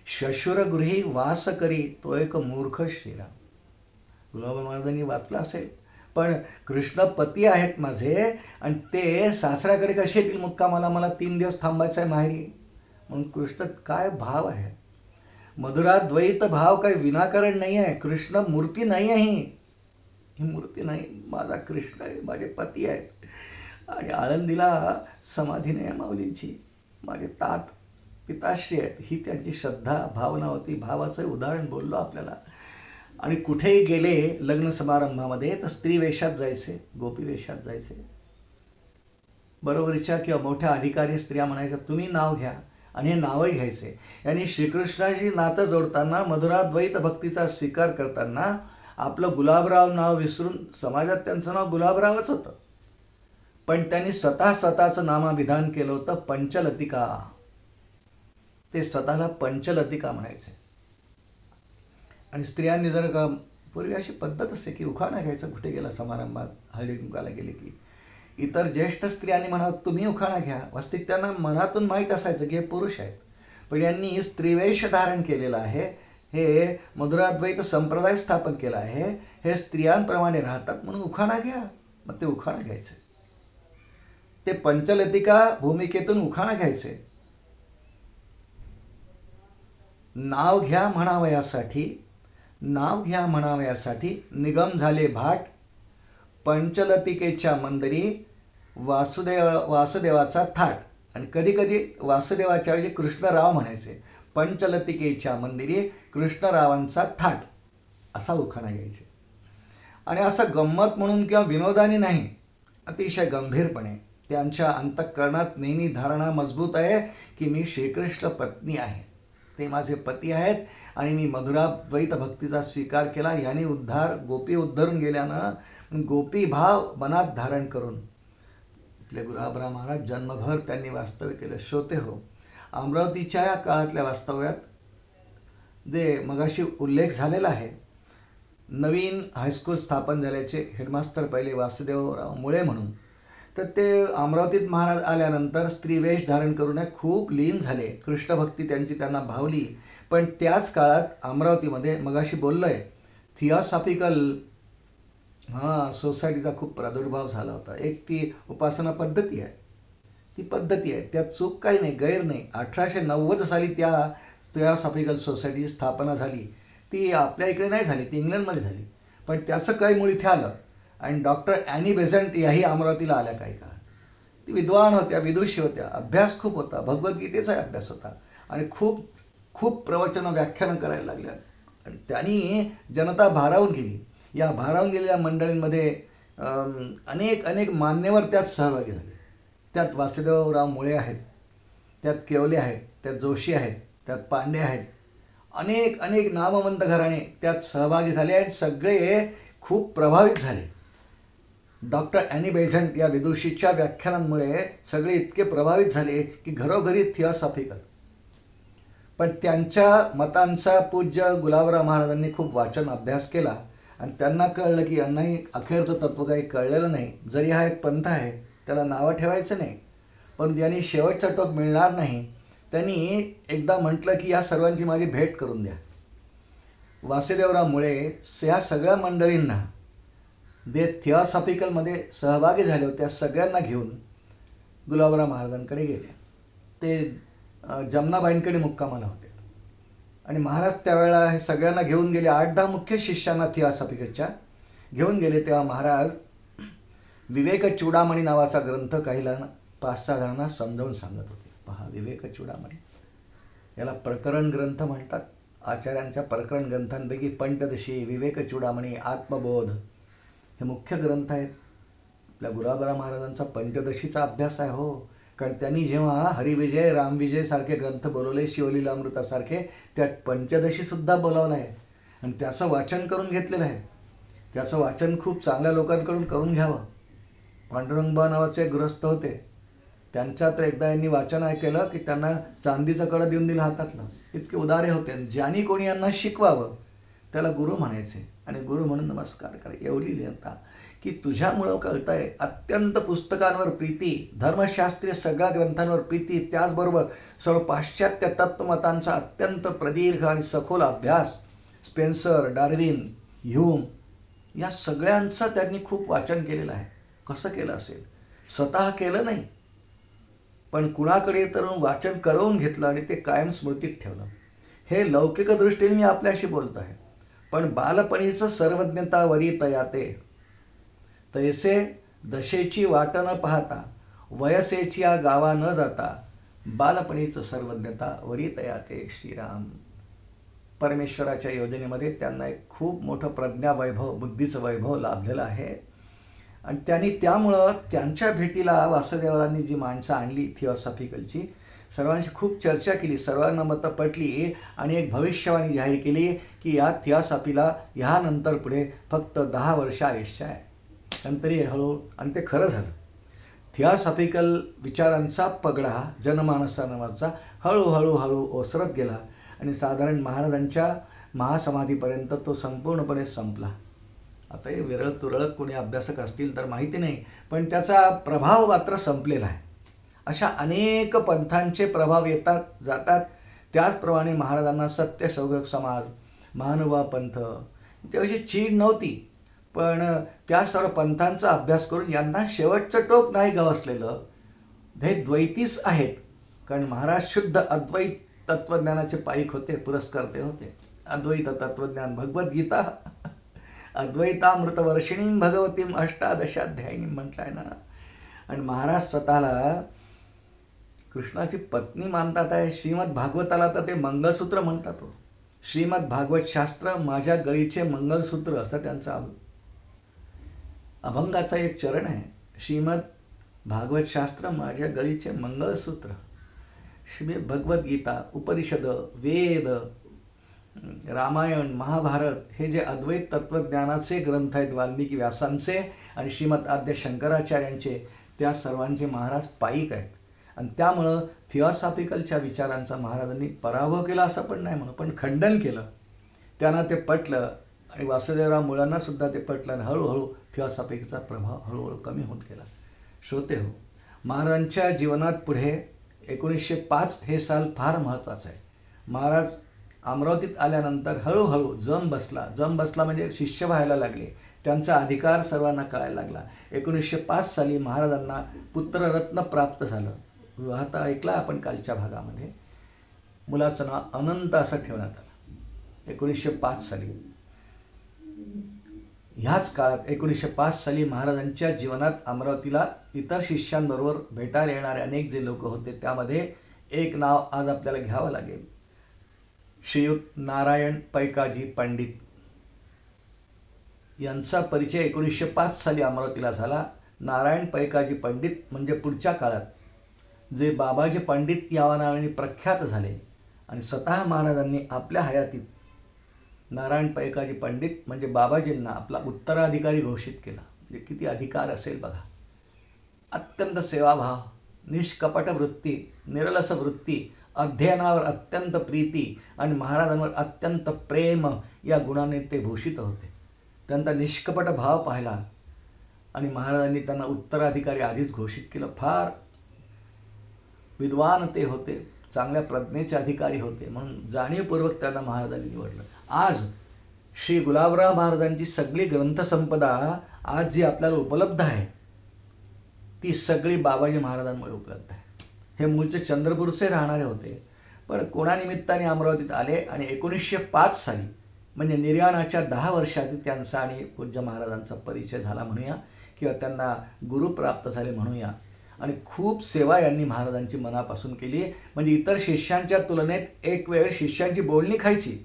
शशुरगृही वास करी तो एक मूर्ख श्रीराम. गुलाबराव महाराजांनी वाचलं असेल. पण कृष्ण पती आहेत माझे आणि ते सासऱ्याकडे कसे येतील मुक्कामाला? मला 3 दिवस थांबायचं आहे माहेरी. म्हणून कृष्ण काय भाव आहे, मधुराद्वैत भाव काही विनाकारण नाही आहे. कृष्ण मूर्ती नाही आहे, ही मूर्ती नाही. माझा कृष्ण आहे, माझे पती आहेत. आणि आळंदीला समाधी नाही आहे माऊलींची, माझे तात पिताश्री आहेत. ही त्यांची श्रद्धा भावना होती. भावाचं उदाहरण बोललो आपल्याला. आणि कुठेही गेले लग्न समारंभामध्ये तर स्त्री वेशात जायचे, गोपी वेशात जायचे. बरोबरीच्या किंवा मोठ्या अधिकारी स्त्रिया म्हणायच्या, तुम्ही नाव घ्या, आणि हे नावही घ्यायचे. यांनी श्रीकृष्णाशी नातं जोडताना, मधुराद्वैत भक्तीचा स्वीकार करताना आपलं गुलाबराव नाव विसरून, समाजात त्यांचं नाव गुलाबरावच होतं, पण त्यांनी स्वतःचं नामाभिधान केलं होतं पंचलतिका. ते स्वतःला पंचलतिका म्हणायचे. आणि स्त्रियांनी जर का, पूर्वी अशी पद्धत असे की उखाणा घ्यायचा कुठे गेला समारंभात, हळदी कुंकाला गेले की इतर ज्येष्ठ स्त्रियांनी म्हणावं तुम्ही उखाणा घ्या. वास्तविक त्यांना मनातून माहीत असायचं की हे पुरुष आहेत, पण यांनी स्त्रीवेश धारण केलेला आहे, हे मधुराद्वैत संप्रदाय स्थापन केला आहे, हे स्त्रियांप्रमाणे राहतात, म्हणून उखाणा घ्या. मग ते उखाणा घ्यायचे. ते पंचलतिका भूमिकेतून उखाणा घ्यायचे. नाव घ्या म्हणावयासाठी निगम झाले भाट, पंचलतिकेच्या मंदिरी वासुदेवाचा थाट. आणि कधी कधी वासुदेवाच्या ऐवजी कृष्णराव म्हणायचे. पंचलतिकेच्या मंदिरी कृष्णरावांचा थाट, असा उखाणा घ्यायचे. आणि असं गंमत म्हणून किंवा विनोदाने नाही, अतिशय गंभीरपणे त्यांच्या अंतःकरणात नेहमी धारणा मजबूत आहे की मी श्रीकृष्ण पत्नी आहे, ते माझे पती आहेत आणि मी मधुराद्वैत भक्तीचा स्वीकार केला. याने गोपी उद्धरून गेल्यानं गोपी भाव मनात धारण करून आपले गुलाबराव महाराज जन्मभर त्यांनी वास्तव्य केलं. श्रोते हो, अमरावतीच्या या काळातल्या वास्तव्यात जे मगाशी उल्लेख झालेला आहे, नवीन हायस्कूल स्थापन झाल्याचे हेडमास्टर पहिले वासुदेवराव मुळे म्हणून, तर ते अमरावतीत महाराज आल्यानंतर स्त्रीवेश धारण करून खूप लीन झाले. कृष्णभक्ती त्यांना भावली. पण त्याच काळात अमरावतीमध्ये मगाशी बोललो आहे, थिऑसॉफिकल सोसायटीचा खूप प्रादुर्भाव झाला होता. एक ती उपासना पद्धती आहे, ती पद्धती आहे, त्यात चूक काही नाही, गैर नाही. 1890 साली त्या थिऑसॉफिकल सोसायटीची स्थापना झाली. ती आपल्या इकडे नाही झाली, ती इंग्लंडमध्ये झाली. पण त्याचं काही मूळ इथे आलं. आणि डॉक्टर ॲनी बेझंट याही अमरावतीला आल्या काही काळात. ती विद्वान होत्या, विदुषी होत्या, अभ्यास खूप होता, भगवद्गीतेचा अभ्यास होता, आणि खूप खूप प्रवचनं व्याख्यानं करायला लागल्या. आणि त्यांनी जनता भारावून गेली. या भारावून गेलेल्या मंडळींमध्ये अनेक मान्यवर त्यात सहभागी झाले. त्यात वासुदेवराव मुळे आहेत, त्यात केवले आहेत, त्यात जोशी आहेत, त्यात पांडे आहेत, अनेक नामवंत घराणे त्यात सहभागी झाले आणि सगळे खूप प्रभावित झाले. डॉक्टर ॲनी बेझंट या विदुषीच्या व्याख्यानांमुळे सगळे इतके प्रभावित झाले की घरोघरी थिऑसॉफिकल. पण त्यांच्या मतांचा पूज्य गुलाबराव महाराजांनी खूप वाचन अभ्यास केला आणि त्यांना कळलं की यांनाही अखेरचं तत्त्व काही कळलेलं नाही. जरी हा एक पंथ आहे, त्याला नावं ठेवायचं नाही, पण ज्यांनी शेवटचा टोक मिळणार नाही, त्यांनी एकदा म्हटलं की या सर्वांची माझी भेट करून द्या. वासुदेवराव मुळे या सगळ्या मंडळींना जे थिऑसॉफिकलमध्ये सहभागी झाले होते त्या सगळ्यांना घेऊन गुलाबराव महाराजांकडे गेले. ते जमनाबाईंकडे मुक्कामाला होते आणि महाराज त्यावेळेला हे सगळ्यांना घेऊन गेले. 8-10 मुख्य शिष्यांना थिऑसॉफिकलच्या घेऊन गेले. तेव्हा महाराज विवेक चूडामणी नावाचा ग्रंथ काहीला 5-6 जणांना समजावून सांगत होते. पहा, विवेक चूडामणी याला प्रकरण ग्रंथ म्हणतात. आचार्यांच्या प्रकरण ग्रंथांपैकी पंचदशी, विवेक चूडामणी, आत्मबोध हे मुख्य ग्रंथ आहेत. आपल्या गुलाबराव महाराजांचा पंचदशीचा अभ्यास आहे. हो, कारण त्यांनी जेव्हा हरिविजय रामविजय सारखे ग्रंथ बोलवले, शिवलीलामृतासारखे, त्यात पंचदशीसुद्धा बोलावलं आहे आणि त्याचं वाचन करून घेतलेलं आहे. त्याचं वाचन खूप चांगल्या लोकांकडून करून घ्यावं. पांडुरंगबा नावाचे गृहस्थ होते, त्यांच्या तर एकदा यांनी वाचन ऐकलं की त्यांना चांदीचं कडं देऊन दिलं हातातलं. इतके उदारे होते. ज्यांनी कोणी यांना शिकवावं त्याला गुरु म्हणायचे आणि गुरु म्हणून नमस्कार करा. एवढी लिहिता की तुझ्यामुळं कळतंय अत्यंत पुस्तकांवर प्रीती, धर्मशास्त्रीय सगळ्या ग्रंथांवर प्रीती, त्याचबरोबर सर्व पाश्चात्य तत्त्वमतांचा अत्यंत प्रदीर्घ आणि सखोल अभ्यास, स्पेन्सर, डार्विन, ह्यूम या सगळ्यांचं त्यांनी खूप वाचन केलेलं आहे. कसं केलं असेल? स्वतः केलं नाही, पण कुणाकडे तर वाचन करवून घेतलं आणि ते कायम स्मृतीत ठेवलं. हे लौकिक दृष्टीने मी आपल्याशी बोलतो आहे, पण बालपणीचं सर्वज्ञता वरी तयाते, तैसे दशेची वाट न पाहता, वयसेची या गावा न जाता, बालपणीचं सर्वज्ञता वरी तयाते. श्रीराम परमेश्वराच्या योजनेमध्ये त्यांना एक खूप मोठं प्रज्ञा वैभव, बुद्धीचं वैभव लाभलेलं आहे. आणि त्यांनी त्यामुळं त्यांच्या भेटीला वासुदेवरांनी जी माणसं आणली थिओसॉफिकलची, सर्वांशी खूप चर्चा केली, सर्वांना मतं पटली आणि एक भविष्यवाणी जाहीर केली की या थिओसॉफीला ह्यानंतर पुढे फक्त 10 वर्ष आयुष्य आहे. नंतरही हळू, आणि ते खरं झालं. थिओसॉफिकल विचारांचा पगडा जनमानसांवरचा हळूहळू ओसरत गेला आणि साधारण महाराजांच्या महासमाधीपर्यंत तो संपूर्णपणे संपला. आता हे विरळ तुरळक कोणी अभ्यासक असतील तर माहिती नाही, पण त्याचा प्रभाव मात्र संपलेला आहे. अशा अनेक पंथांचे प्रभाव येतात जातात. त्याचप्रमाणे महाराजांना सत्य सौगत समाज, महानुभाव पंथ त्याविषयी चीड नव्हती, पण त्या सर्व पंथांचा अभ्यास करून यांना शेवटचं टोक नाही गवसलेलं. हे द्वैतीच आहेत, कारण महाराज शुद्ध अद्वैत तत्त्वज्ञानाचे पाईक होते, पुरस्कर्ते होते. अद्वैत तत्त्वज्ञान, भगवद्गीता अद्वैतामृतवर्षिणीं भगवतीं अष्टादशाध्यायीनी म्हटलं आहे ना. आणि महाराज स्वतःला कृष्णाची पत्नी मानतात आहे. श्रीमद भागवताला तर ते मंगलसूत्र म्हणतात. तो श्रीमद भागवत शास्त्र माझ्या गळीचे मंगलसूत्र असं त्यांचा अभंगाचा एक चरण आहे. श्रीमद भागवत शास्त्र माझ्या गळीचे मंगलसूत्र. श्रीमद भगवद्गीता, उपनिषद, वेद, रामायण, महाभारत हे जे अद्वैत तत्त्वज्ञानाचे ग्रंथ आहेत वाल्मिकी व्यासांचे आणि श्रीमद आद्य शंकराचार्यांचे, त्या सर्वांचे महाराज पाईक आहेत. आणि त्यामुळं थिओसॉफिकलच्या विचारांचा महाराजांनी पराभव केला असं पण नाही म्हणून, पण खंडन केलं. त्यांना ते पटलं आणि वासुदेवराव मुळांनासुद्धा ते पटलं आणि हळूहळू थिओसॉफिकचा प्रभाव हळूहळू कमी होत गेला. श्रोते हो, महाराजांच्या जीवनात पुढे 1905 हे साल फार महत्त्वाचं आहे. महाराज अमरावतीत आल्यानंतर हळूहळू जम बसला म्हणजे शिष्य व्हायला लागले. त्यांचा अधिकार सर्वांना कळायला लागला. 1905 साली महाराजांना पुत्ररत्न प्राप्त झालं. विवाहता ऐकला आपण कालच्या भागामध्ये. मुलाचं नाव अनंत असं ठेवण्यात आलं 1905 साली. ह्याच काळात 1905 साली महाराजांच्या जीवनात अमरावतीला इतर शिष्यांबरोबर भेटायला येणारे अनेक जे लोक होते, त्यामध्ये एक नाव आज आपल्याला घ्यावं लागेल. श्रीयुत नारायण पैकाजी पंडित यांचा परिचय 1905 साली अमरावतीला झाला. नारायण पैकाजी पंडित म्हणजे पुढच्या काळात जे बाबाजी पंडित या नावाने प्रख्यात झाले आणि स्वतः महाराजांनी आपल्या हयातीत नारायण पैकाजी पंडित म्हणजे बाबाजींना आपला उत्तराधिकारी घोषित केला. म्हणजे किती अधिकार असेल बघा. अत्यंत सेवाभाव, निष्कपट वृत्ती, निरलस वृत्ती, अध्ययनावर अत्यंत प्रीती आणि महाराजांवर अत्यंत प्रेम या गुणाने ते भूषित होते. त्यांचा निष्कपट भाव पाहिला आणि महाराजांनी त्यांना उत्तराधिकारी आधीच घोषित केलं. फार विद्वान ते होते, चांगल्या प्रज्ञेचे अधिकारी होते, म्हणून जाणीवपूर्वक त्यांना महाराजांनी निवडलं. आज श्री गुलाबराव महाराजांची सगळी ग्रंथसंपदा आज जी आपल्याला उपलब्ध आहे ती सगळी बाबाजी महाराजांमुळे उपलब्ध आहे. हे मूळचे चंद्रपूरचे राहणारे होते, पण कोणानिमित्ताने अमरावतीत आले आणि 1905 साली म्हणजे निर्याणाच्या 10 वर्षाआधी त्यांचा आणि पूज्य महाराजांचा परिचय झाला म्हणूया, किंवा त्यांना गुरु प्राप्त झाले म्हणूया. आणि खूप सेवा यांनी महाराजांची मनापासून केली. म्हणजे इतर शिष्यांच्या तुलनेत एक वेळ शिष्यांची बोलणी खायची,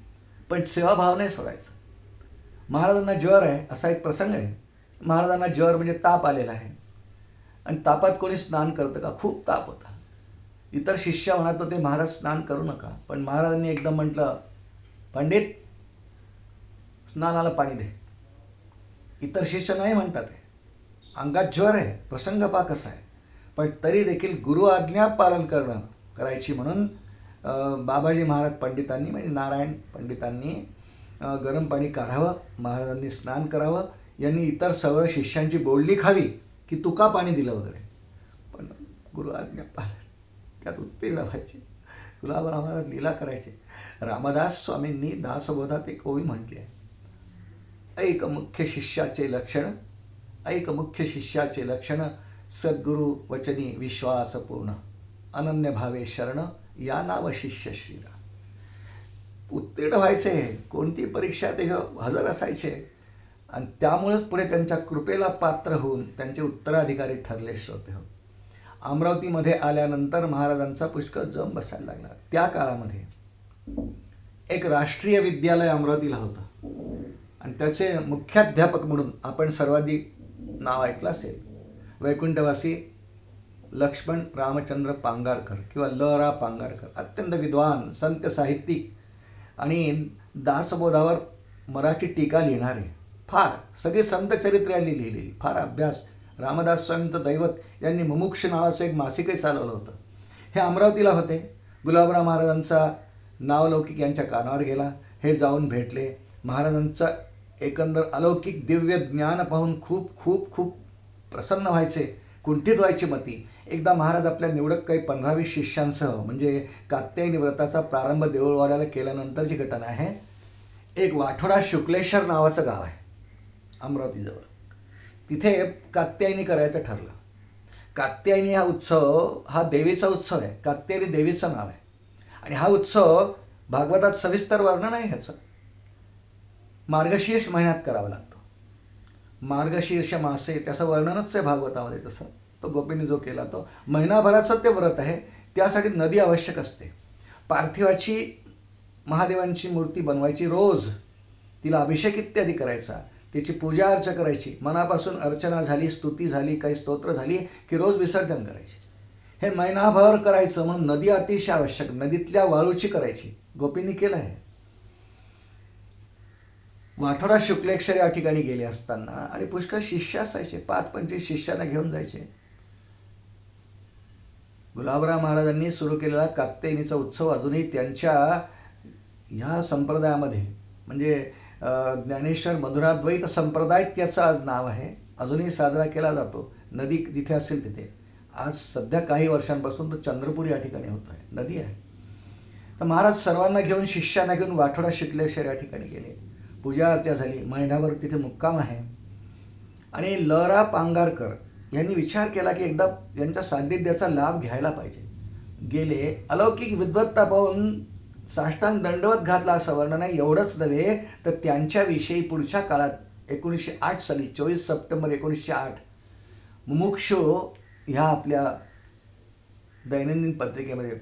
पण सेवाभाव नाही सोडायचं. महाराजांना ज्वर आहे असा एक प्रसंग आहे. महाराजांना ज्वर म्हणजे ताप आलेला आहे. आणि तापात कोणी स्नान करतं का? खूप ताप होता. इतर शिष्य म्हणत होते महाराज स्नान करू नका, पण महाराजांनी एकदम म्हटलं, पंडित स्नानाला पाणी दे. इतर शिष्य नाही म्हणतात आहे, अंगात ज्वर आहे, प्रसंग पा कसा आहे, पण तरी देखील गुरु आज्ञा पालन करायची म्हणून बाबाजी महाराज पंडितांनी म्हणजे नारायण पंडितांनी गरम पाणी काढावं, महाराजांनी स्नान करावं. यांनी इतर सर्व शिष्यांची बोलणी खावी की तुका पाणी दिलं वगैरे, पण गुरु आज्ञा पालन त्यात उत्तीर्ण व्हायचे. गुलाबराव महाराज लीला करायचे. रामदास स्वामींनी दासबोधात एक ओवी म्हटली आहे, ऐक मुख्य शिष्याचे लक्षण, ऐक मुख्य शिष्याचे लक्षण, सद्गुरु वचनी विश्वास पूर्ण, अनन्य भावे शरण, या नाव शिष्य श्रीराम. उत्तीर्ण व्हायचे, कोणती परीक्षा ते हजर असायचे आणि त्यामुळेच पुढे त्यांच्या कृपेला पात्र होऊन त्यांचे उत्तराधिकारी ठरले. श्रोते हो, अमरावतीमध्ये आल्यानंतर महाराजांचा पुष्कळ जम बसायला लागला. त्या काळामध्ये एक राष्ट्रीय विद्यालय अमरावतीला होतं आणि त्याचे मुख्याध्यापक म्हणून आपण सर्वाधिक नाव ऐकलं असेल, वैकुंठवासी लक्ष्मण रामचंद्र पांगारकर किंवा ल.रा. पांगारकर. अत्यंत विद्वान, संत साहित्यिक आणि दासबोधावर मराठी टीका लिहिणारे, फार सगळी संत चरित्र यांनी लिहिलेली, फार अभ्यास. रामदास स्वामींचं दैवत यांनी मुमुक्ष नावाचं एक मासिकही चालवलं होतं. हे अमरावतीला होते. गुलाबराव महाराजांचा नावलौकिक यांच्या कानावर गेला. हे जाऊन भेटले. महाराजांचा एकंदर अलौकिक दिव्य ज्ञान पाहून खूप खूप खूप प्रसन्न व्हायचे, कुंठित व्हायची मती. एकदा महाराज आपल्या निवडक काही 15-20 शिष्यांसह म्हणजे कात्यायनी व्रताचा प्रारंभ देऊळवाड्याला केल्यानंतरची घटना आहे. एक वाठोडा शुक्लेश्वर नावाचं गाव आहे अमरावतीजवळ. तिथे कात्यायनी करायचं ठरलं. कात्यायनी हा उत्सव हा देवीचा उत्सव आहे. कात्यायनी देवीचं नाव आहे आणि हा उत्सव भागवतात सविस्तर वर्णन आहे ह्याचं. मार्गशीर्ष महिन्यात करावा लागतो. मार्गशीर्ष मासे त्याचं वर्णनच आहे भागवतामध्ये. तसं तो गोपींनी जो केला तो महिनाभराचं ते व्रत आहे. त्यासाठी नदी आवश्यक असते. पार्थिवाची महादेवांची मूर्ती बनवायची, रोज तिला अभिषेक इत्यादी करायचा, त्याची पूजा अर्चा करायची, मनापासून अर्चना झाली, स्तुती झाली, काही स्तोत्र झाली की रोज विसर्जन करायचे. हे महिनाभर करायचं म्हणून नदी अतिशय आवश्यक. नदीतल्या वाळूची करायची. गोपींनी केलं आहे. वाठोडा शुक्लेश्वर या ठिकाणी गेले असताना आणि पुष्कळ शिष्य असायचे, 5-25 शिष्यांना घेऊन जायचे. गुलाबराव महाराजांनी सुरू केलेला कात्यायनीचा उत्सव अजूनही त्यांच्या ह्या संप्रदायामध्ये म्हणजे ज्ञानेश्वर मधुराद्वैत संप्रदाय त्याचं आज नाव आहे, अजूनही साजरा केला जातो. नदी जिथे असेल तिथे. आज सध्या काही वर्षांपासून तो चंद्रपूर या ठिकाणी होत आहे, नदी आहे. तर महाराज सर्वांना घेऊन, शिष्यांना घेऊन वाठोडा शुक्लेश्वर या ठिकाणी गेले. पूजा अर्चा झाली. महिनाभर तिथे मुक्काम आहे. आणि ल.रा. पांगारकर यांनी विचार केला की एकदा यांच्या सान्निध्याचा लाभ घ्यायला पाहिजे. गेले. अलौकिक विद्वत्ता पाहून साष्टांग दंडवत घातला असं वर्णन आहे. एवढंच नव्हे तर त्यांच्याविषयी पुढच्या काळात 1908 साली 24 सप्टेंबर 1908 मुमुक्षु ह्या आपल्या दैनंदिन पत्रिकेमध्ये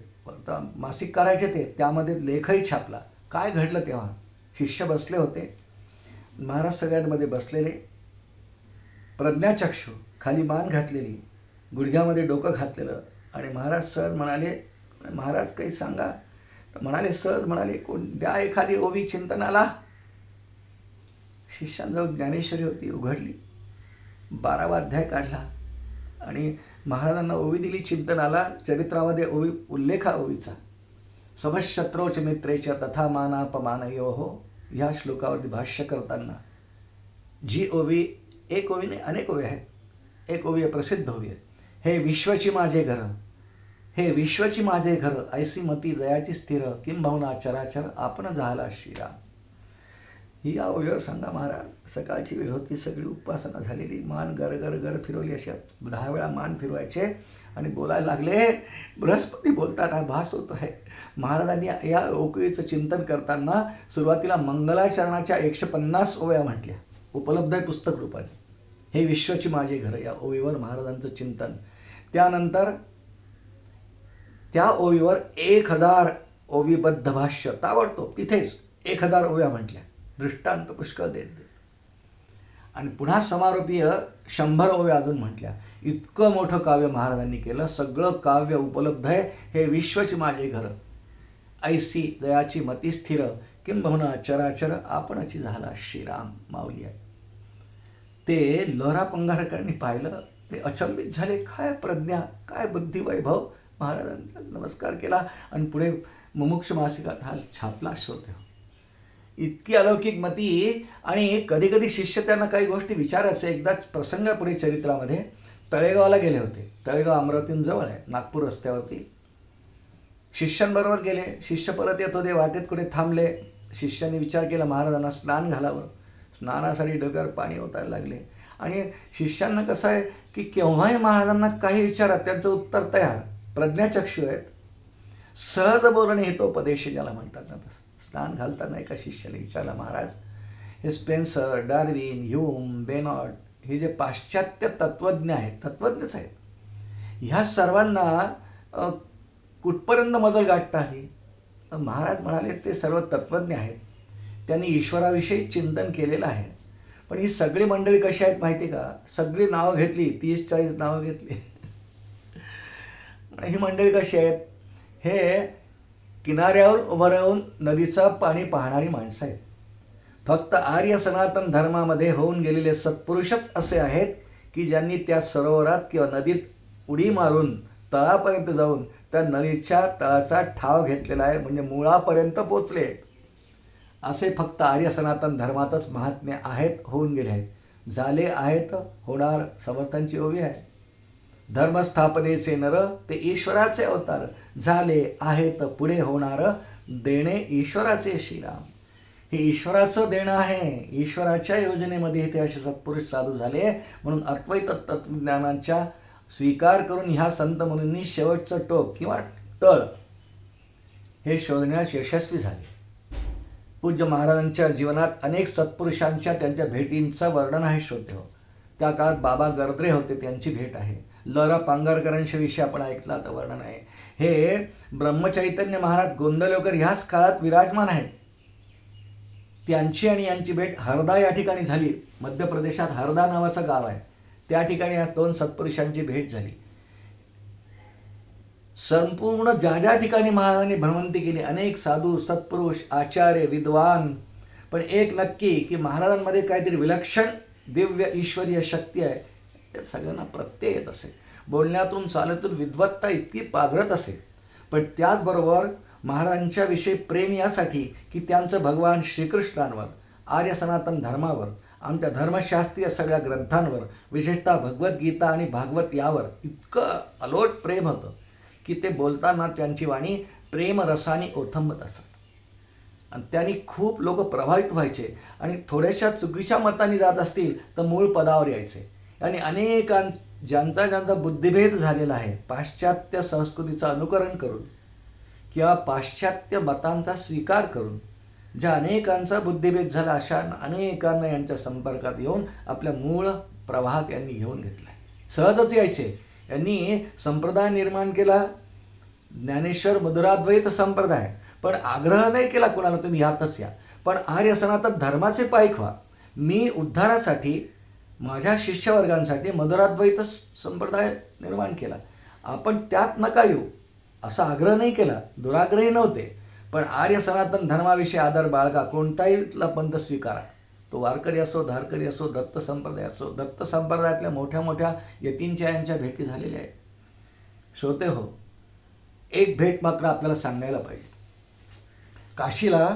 मासिक काढायचे ते, त्यामध्ये लेखही छापला. काय घडलं तेव्हा? शिष्य बसले होते. महाराज सगळ्यांमध्ये बसलेले, प्रज्ञाचक्षु, खाली मान घातलेली, गुडघ्यामध्ये डोकं घातलेलं. आणि महाराज सहज म्हणाले, महाराज काही सांगा. तर म्हणाले, सहज म्हणाले, कोण द्या एखादी ओवी चिंतनाला. शिष्यांजवळ ज्ञानेश्वरी होती, उघडली, 12वा अध्याय काढला आणि महाराजांना ओवी दिली चिंतनाला. चरित्रामध्ये ओवी उल्लेख हा ओवीचा. समशत्रोच मित्रेच्या तथा मानापमानयो हो, ह्या श्लोकावरती भाष्य करताना जी ओवी, एक ओवी नाही अनेक ओवी आहेत. एक ओवी आहे, प्रसिद्ध ओवी आहे, हे विश्वची माझे घर, हे विश्वची माझे घर, ऐसी मती जयाची स्थिर, किंबहुना चराचर आपण झाला श्रीराम. ही या ओवीवर सांगा महाराज. सकाळची वेळ होती, सगळी उपासना झालेली, मान गर गर गर फिरवली. अशा 10 वेळा मान फिरवायचे आणि बोलायला लागले. बृहस्पती बोलतात, हा भास होतो आहे. महाराजांनी या ओवीचं चिंतन करताना सुरुवातीला मंगलाचरणाच्या 150 ओव्या म्हटल्या, उपलब्ध आहे पुस्तक रूपाने. हे विश्वची माझे घर या ओवीवर महाराजांचं चिंतन. त्यानंतर त्या ओवीवर 1000 ओवीबद्ध भाष्य ताबडतोब तिथेच 1000 ओव्या म्हटल्या, दृष्टांत पुष्कळ देत. आणि पुन्हा समारोपीय 100 ओव्या अजून म्हटल्या. इतकं मोठं काव्य महाराजांनी केलं. सगळं काव्य उपलब्ध आहे. हे विश्वची माझे घर, ऐसी दयाची मती स्थिर, किंबहुना चराचर आपणची झाला श्रीराम माऊली आहे. ते लहरा पंगारकरांनी पाहिलं, ते अचंबित झाले. काय प्रज्ञा, काय बुद्धिवैभव. महाराजांचा नमस्कार केला आणि पुढे मुमुक्ष मासिकात हा छापला. श्रोते, इतकी अलौकिक मती. आणि कधी कधी शिष्य त्यांना काही गोष्टी विचारायचे. एकदाच प्रसंगापुढे चरित्रामध्ये तळेगावला गेले होते. तळेगाव अमरावतीहून जवळ आहे, नागपूर रस्त्यावरती. शिष्यांबरोबर गेले. शिष्य परत येत होते, वाटेत कुठे थांबले. शिष्यांनी विचार केला महाराजांना स्नान घालावं. स्नानासाठी डोक्यावर पाणी ओतायला लागले. आणि शिष्यांना कसं आहे की केव्हाही महाराजांना काही विचारात त्यांचं उत्तर तयार. प्रज्ञाचक्षू आहेत. सहज बोलणे हितोपदेश ज्याला म्हणतात ना, तसं. स्नान घालताना एका शिष्याने विचारलं, महाराज, हे स्पेन्सर, डार्विन, ह्यूम, बेनॉट हे जे पाश्चात्य तत्त्वज्ञ आहेत, तत्त्वज्ञच आहेत, ह्या सर्वांना कुठपर्यंत मजल गाठता आली? महाराज म्हणाले, ते सर्व तत्त्वज्ञ आहेत, त्यांनी ईश्वराविषयी चिंतन केलेलं आहे. पण ही सगळी मंडळी कशी आहेत माहिती आहे का? सगळी नावं घेतली, 30-40 नावं घेतली. ही मंडळी कशी आहेत? हे किनाऱ्यावर उभं राहून नदीचं पाणी पाहणारी माणसं आहेत. फक्त आर्य सनातन धर्मामध्ये होऊन गेलेले सत्पुरुषच असे आहेत की ज्यांनी त्या सरोवरात किंवा नदीत उडी मारून तळापर्यंत जाऊन त्या नदीच्या तळाचा ठाव घेतलेला आहे, म्हणजे मुळापर्यंत पोचले आहेत. असे फक्त आर्य सनातन धर्मातच महात्म्य आहेत, होऊन गेले आहेत. झाले आहेत, होणार. समर्थांची ओवी आहे, धर्मस्थापनेचे नर ते ईश्वराचे अवतार, झाले आहेत पुढे होणार, देणे ईश्वराचे श्रीराम. हे ईश्वराचं देणं आहे. ईश्वराच्या योजनेमध्ये ते असे सत्पुरुष साधू झाले. म्हणून अद्वैत तत्त्वज्ञानाचा स्वीकार करून ह्या संत मुनींनी शेवटचं टोक किंवा तळ हे शोधण्यास यशस्वी झाले. पूज्य महाराजांच्या जीवनात अनेक सत्पुरुषांच्या त्यांच्या भेटींचं वर्णन आहे. श्रोते हो, त्या काळात बाबा गर्द्रे होते, त्यांची भेट आहे. लहरा पांगारकरांच्या विषयी आपण ऐकला तर वर्णन आहे. हे ब्रह्मचैतन्य महाराज गोंदवलेकर ह्याच काळात विराजमान आहेत. त्यांची आणि यांची भेट हरदा या ठिकाणी झाली. मध्य प्रदेशात हरदा नावाचं गाव आहे, त्या ठिकाणी आज 2 सत्पुरुषांची भेट झाली. संपूर्ण ज्या ठिकाणी महाराजांनी भ्रमंती केली, अनेक साधू, सत्पुरुष, आचार्य, विद्वान, पण एक नक्की की महाराजांमध्ये काहीतरी विलक्षण दिव्य ईश्वरीय शक्ती आहे. या सगळ्यांना प्रत्यय येत असे. बोलण्यातून चालतून विद्वत्ता इतकी पाझरत असे. पण त्याचबरोबर महाराजांच्या विषयी प्रेम यासाठी की त्यांचं भगवान श्रीकृष्णांवर, आर्य सनातन धर्मावर, आमच्या धर्मशास्त्रीय सगळ्या ग्रंथांवर, विशेषतः भगवद्गीता आणि भागवत यावर इतकं अलोट प्रेम होतं की ते बोलताना त्यांची वाणी प्रेमरसाने ओथंबत असत. आणि त्यांनी खूप लोक प्रभावित व्हायचे आणि थोड्याशा चुकीच्या मतांनी जात असतील तर मूळ पदावर यायचे. आणि अनेकां ज्यांचा बुद्धिभेद झालेला आहे, पाश्चात्य संस्कृतीचं अनुकरण करून किंवा पाश्चात्य मतांचा स्वीकार करून ज्या अनेकांचा बुद्धिभेद झाला, अशा अनेकांना यांच्या संपर्कात येऊन आपल्या मूळ प्रवाहात यांनी घेऊन घेतला. सहजच यायचे. यांनी संप्रदाय निर्माण केला, ज्ञानेश्वर मधुराद्वैत संप्रदाय. पण आग्रह नाही केला कोणाला तुम्ही यातच या, पण आर्य सनातन धर्माचे पाईक व्हा. मी उद्धारासाठी माझ्या शिष्यवर्गांसाठी मधुराद्वैत संप्रदाय निर्माण केला, आपण त्यात नका येऊ असा आग्रह नाही केला. दुराग्रही नव्हते, पण आर्य सनातन धर्माविषयी आदर बाळगा. कोणताहीला पंथ स्वीकारा, तो वारकरी असो, धारकरी असो, दत्त संप्रदाय असो. दत्त संप्रदायातल्या मोठ्या मोठ्या यतींच्या यांच्या भेटी झालेल्या आहेत. श्रोते हो, एक भेट मात्र आपल्याला सांगायला पाहिजे. काशीला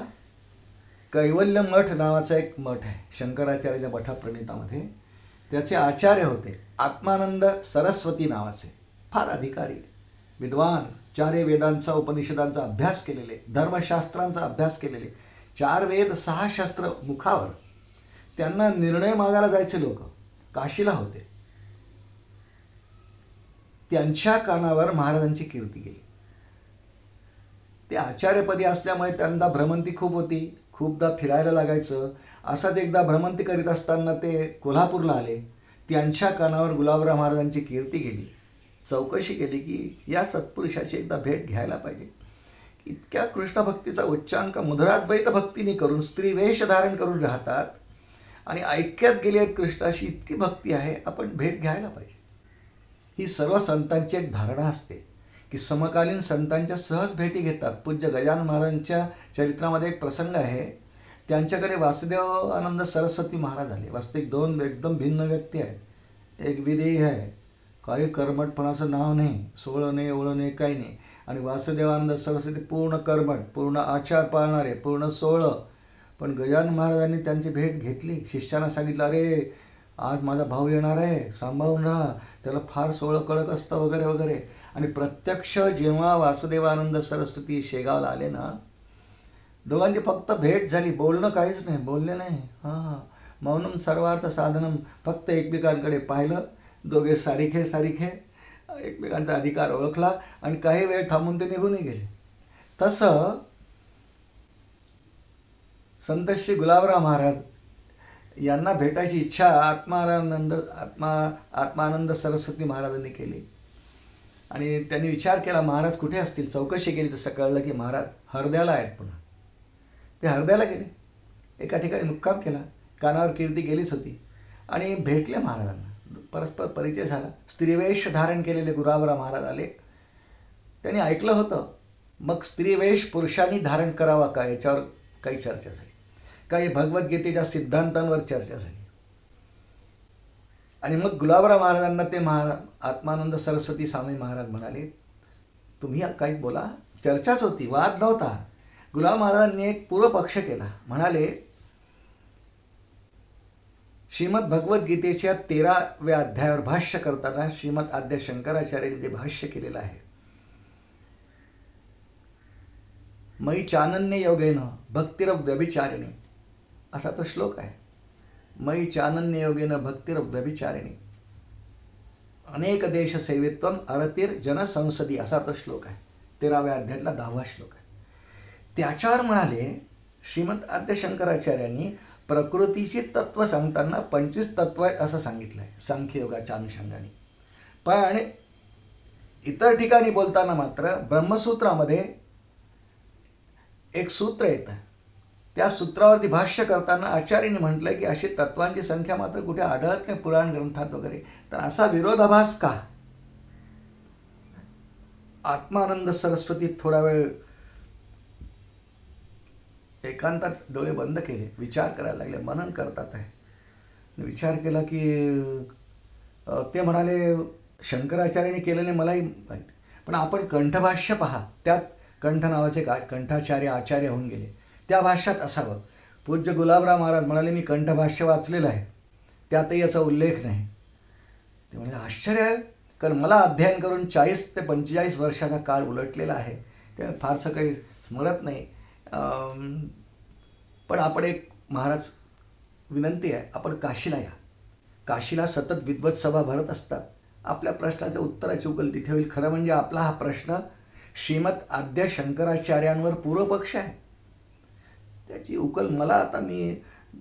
कैवल्य मठ नावाचा एक मठ आहे, शंकराचार्य मठाप्रणीतामध्ये. त्याचे आचार्य होते आत्मानंद सरस्वती नावाचे, फार अधिकारी, विद्वान, 4 वेदांचा, उपनिषदांचा अभ्यास केलेले, धर्मशास्त्रांचा अभ्यास केलेले, 4 वेद 6 शस्त्र मुखावर. त्यांना निर्णय मागायला जायचे लोक काशीला होते. त्यांच्या कानावर महाराजांची कीर्ती गेली. ते आचार्यपदी असल्यामुळे त्यांना भ्रमंती खूप होती, खूपदा फिरायला लागायचं. असाच एकदा भ्रमंती करीत असताना ते कोल्हापूरला आले. त्यांच्या कानावर गुलाबराव महाराजांची कीर्ती गेली. चौकशी केली की या सत्पुरुषाची एकदा भेट घ्यायला पाहिजे. इतक्या कृष्णभक्तीचा उच्चांक मधुराद्वैत भक्तीने करून स्त्री वेश धारण करून राहतात आणि ऐक्यात गेली आहेत कृष्णाशी, इतकी भक्ती आहे, आपण भेट घ्यायला पाहिजे. ही सर्व संतांची एक धारणा असते की समकालीन संतांच्या सहज भेटी घेतात. पूज्य गजानन महाराजांच्या चरित्रामध्ये एक प्रसंग आहे. त्यांच्याकडे वासुदेव आनंद सरस्वती महाराज आले. वास्तविक दोन एकदम भिन्न व्यक्ती आहेत. एक विदेही आहे, काही कर्मठपणाचं नाव नाही, सोळं नाही, ओळं नाही, काही नाही. आणि वासुदेवानंद सरस्वती पूर्ण कर्मठ, पूर्ण आचार पाळणारे, पूर्ण सोळं. पण गजानन महाराजांनी त्यांची भेट घेतली. शिष्यानं सांगितलं, अरे आज माझा भाऊ येणार आहे, सांभाळून राहा, त्याला फार सोळं कडक असतं वगैरे वगैरे. आणि प्रत्यक्ष जेव्हा वासुदेवानंद सरस्वती शेगावला आले ना, दोघांची फक्त भेट झाली, बोलणं काहीच नाही, बोलले नाही. हां, मौनम सर्वार्थ साधनम. फक्त एकमेकांकडे पाहिलं, दोघे सारिखे सारिखे, एकमेकांचा अधिकार ओळखला आणि काही वेळ थांबून ते निघूनही गेले. तसं संत श्री गुलाबराव महाराज यांना भेटायची इच्छा आत्मानंद सरस्वती महाराजांनी केली. आणि त्यांनी विचार केला महाराज कुठे असतील. चौकशी केली तसं कळलं की महाराज हरद्याला आहेत. पुन्हा ते हरद्याला गेले, एका ठिकाणी मुक्काम केला. कानावर कीर्ती गेलीच होती आणि भेटले महाराजांना. परस्पर परिचय झाला. स्त्रीवेश धारण केलेले गुलाबराव महाराज आले. त्यांनी ऐकलं होतं. मग स्त्रीवेश पुरुषांनी धारण करावा का, याच्यावर काही चर्चा झाली. काही भगवद्गीतेच्या सिद्धांतांवर चर्चा झाली. आणि मग गुलाबराव महाराजांना ते आत्मानंद सरस्वती स्वामी महाराज म्हणाले, तुम्ही काही बोला. चर्चाच होती, वाद नव्हता. गुलाब महाराजांनी एक पूर्वपक्ष केला. म्हणाले, श्रीमद भगवद्गीतेच्या 13व्या अध्यायावर भाष्य करताना श्रीमद आद्य शंकराचार्यांनी ते भाष्य केलेलं आहे. मयि चानन्य योगेन भक्तिरव व्यभिचारिणी, असा तो श्लोक आहे. मयि चानन्य योगेन भक्तिरव व्यभिचारिणी अनेक देश सेवित्वम अरतीर जनसंसदी, असा तो श्लोक आहे. 13व्या अध्यायातला 10वा श्लोक आहे. त्याच्यावर म्हणाले श्रीमद आद्य शंकराचार्यांनी प्रकृतीची तत्व सांगताना 25 तत्व आहेत असं सांगितलं आहे सांख्ययोगाच्या अनुषंगाने. पण इतर ठिकाणी बोलताना मात्र ब्रह्मसूत्रामध्ये एक सूत्र येतं. त्या सूत्रावरती भाष्य करताना आचार्यांनी म्हटलं की अशी तत्वांची संख्या मात्र कुठे आढळत नाही पुराण ग्रंथात वगैरे. तर असा विरोधाभास का. आत्मानंद सरस्वती थोडा वेळ एकांतात डोळे बंद केले, विचार करायला लागले, मनन करतात आहे. विचार केला की ते म्हणाले शंकराचार्यांनी केलेले मलाही माहिती, पण आपण कंठभाष्य पहा. त्यात कंठ नावाचे कंठाचार्य आचार्य होऊन गेले, त्या भाष्यात असावं. पूज्य गुलाबराव महाराज म्हणाले, मी कंठभाष्य वाचलेलं आहे, त्यातही याचा उल्लेख नाही. ते म्हणाले आश्चर्य आहे, कारण मला अध्ययन करून 40 ते 45 वर्षाचा काळ उलटलेला आहे, त्यामुळे फारसं काही स्मरत नाही. पण आपण एक महाराज विनंती आहे, आपण काशीला या. काशीला सतत विद्वत सभा भरत असतात. आपल्या प्रश्नाचे उत्तराची उकल तिथे होईल. खरं म्हणजे आपला हा प्रश्न श्रीमद आद्य शंकराचार्यांवर पूर्वपक्ष आहे, त्याची उकल मला आता मी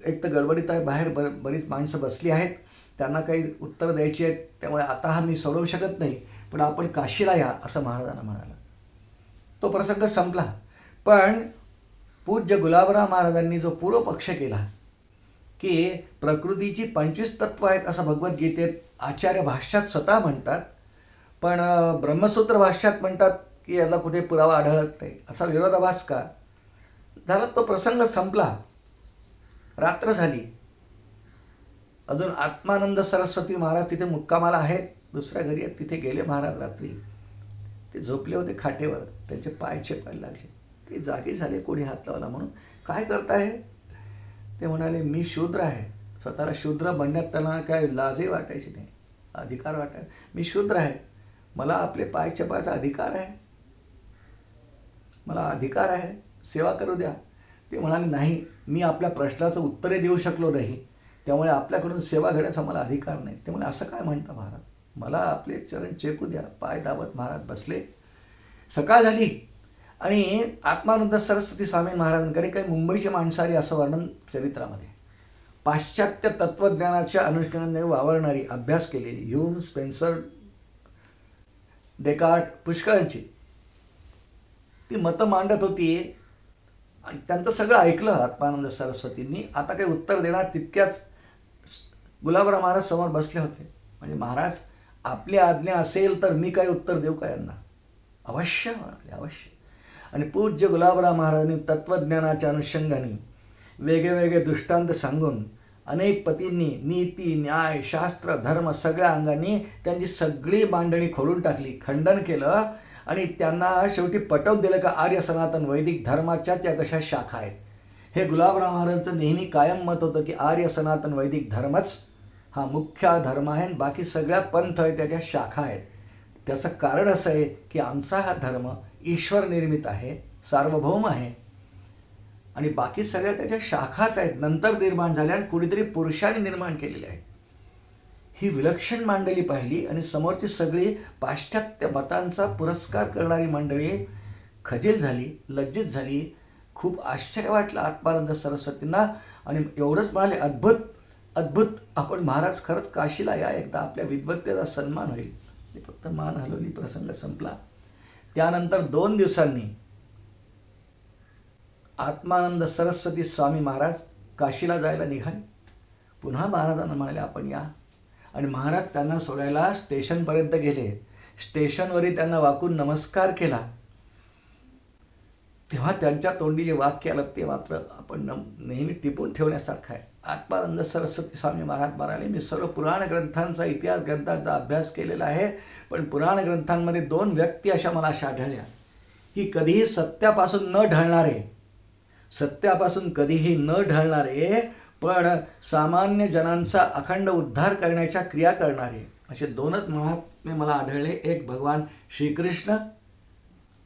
एक तर गडबडीत आहे, बाहेर बरीच माणसं बसली आहेत, त्यांना काही उत्तर द्यायची आहेत, त्यामुळे आता हा मी सोडवू शकत नाही. पण आपण काशीला या असं महाराजांना म्हणाला. तो प्रसंग संपला. पण पूज्य गुलाबराव महाराजांनी जो पूर्वपक्ष केला की प्रकृतीची 25 तत्व आहेत असं भगवद्गीतेत आचार्य भाष्यात स्वतः म्हणतात, पण ब्रह्मसूत्र भाष्यात म्हणतात की याला कुठे पुरावा आढळत नाही, असा विरोधाभास का झाला. तो प्रसंग संपला. रात्र झाली. अजून आत्मानंद सरस्वती महाराज तिथे मुक्कामाला आहेत, दुसऱ्या घरी आहेत. तिथे गेले महाराज रात्री. ते झोपले होते खाटेवर, त्यांचे पाय चेपायला लागले. ते जागे झाले, कोणी हात लावला म्हणून. काय करताय. ते म्हणाले, मी शूद्र आहे. स्वतःला शूद्र म्हणण्यात त्यांना काय लाजही वाटायची नाही, अधिकार वाटाय. मी शूद्र आहे, मला आपले पाय चेपायचा अधिकार आहे, मला अधिकार आहे, सेवा करू द्या. ते म्हणाले, नाही, मी आपल्या प्रश्नाचं उत्तरे देऊ शकलो नाही, त्यामुळे आपल्याकडून सेवा घेण्याचा मला अधिकार नाही. ते म्हणाले, असं काय म्हणता महाराज, मला आपले चरण चेपू द्या. पाय दाबत महाराज बसले. सकाळ झाली आणि आत्मानंद सरस्वती स्वामी महाराजांकडे काही मुंबईची माणसं आली असं वर्णन चरित्रामध्ये. पाश्चात्य तत्त्वज्ञानाच्या अनुषंगाने वावरणारी, अभ्यास केलेली, ह्यूम, स्पेन्सर, डेकार्ट, पुष्कळांची ती मतं मांडत होती. आणि त्यांचं सगळं ऐकलं आत्मानंद सरस्वतींनी. आता काही उत्तर देणार तितक्याच गुलाबराव महाराज समोर बसले होते. म्हणजे महाराज, आपली आज्ञा असेल तर मी काही उत्तर देऊ का यांना? अवश्य म्हणाले, अवश्य. आणि पूज्य गुलाबराव महाराजांनी तत्त्वज्ञानाच्या अनुषंगाने वेगवेगळे दृष्टांत सांगून अनेक पतींनी नीती, न्याय, शास्त्र, धर्म सगळ्या अंगांनी त्यांची सगळी मांडणी खोडून टाकली, खंडन केलं आणि त्यांना शेवटी पटवून दिलं का आर्य सनातन वैदिक धर्माच्याच या कशा शाखा आहेत. हे गुलाबराव महाराजांचं नेहमी कायम मत होतं की आर्य सनातन वैदिक धर्मच हा मुख्य धर्म आहे आणि बाकी सगळ्या पंथ आहे त्याच्या शाखा आहेत. त्याचं कारण असं आहे की आमचा हा धर्म ईश्वर निर्मित आहे, सार्वभौम आहे आणि बाकी सगळ्या त्याच्या शाखाच आहेत, नंतर निर्माण झाल्या आणि कुणीतरी पुरुषाने निर्माण केलेल्या आहेत. ही विलक्षण मांडली पाहिली आणि समोरची सगळी पाश्चात्य मतांचा पुरस्कार करणारी मंडळी खजील झाली, लज्जित झाली. खूप आश्चर्य वाटलं आत्मानंद सरस्वतींना आणि एवढंच म्हणाले, अद्भुत अद्भुत, आपण महाराज खरंच काशीला या, एकदा आपल्या विद्वत्तेचा सन्मान होईल. फक्त मान हलवली, प्रसंग संपला. त्यानंतर 2 दिवसांनी आत्मानंद सरस्वती स्वामी महाराज काशीला जायला निघाले. पुन्हा महाराजांना म्हणाले, आपण या. आणि महाराज त्यांना सोडायला स्टेशनपर्यंत गेले. स्टेशनवरही त्यांना वाकून नमस्कार केला. तेव्हा त्यांच्या तोंडी जे वाक्य आलं ते मात्र आपण नेहमी टिपून ठेवण्यासारखं आहे. आत्मानंद सरस्वती स्वामी महाराज म्हणाले, मी सर्व पुराण ग्रंथांचा, इतिहास ग्रंथांचा अभ्यास केलेला आहे, पण पुराण ग्रंथांमध्ये 2 व्यक्ती अशा मला आढळल्या की कधीही सत्यापासून न ढळणारे पण सामान्य जनांचा अखंड उद्धार करण्याच्या क्रिया करणारे असे 2च महात्मे मला आढळले. एक भगवान श्रीकृष्ण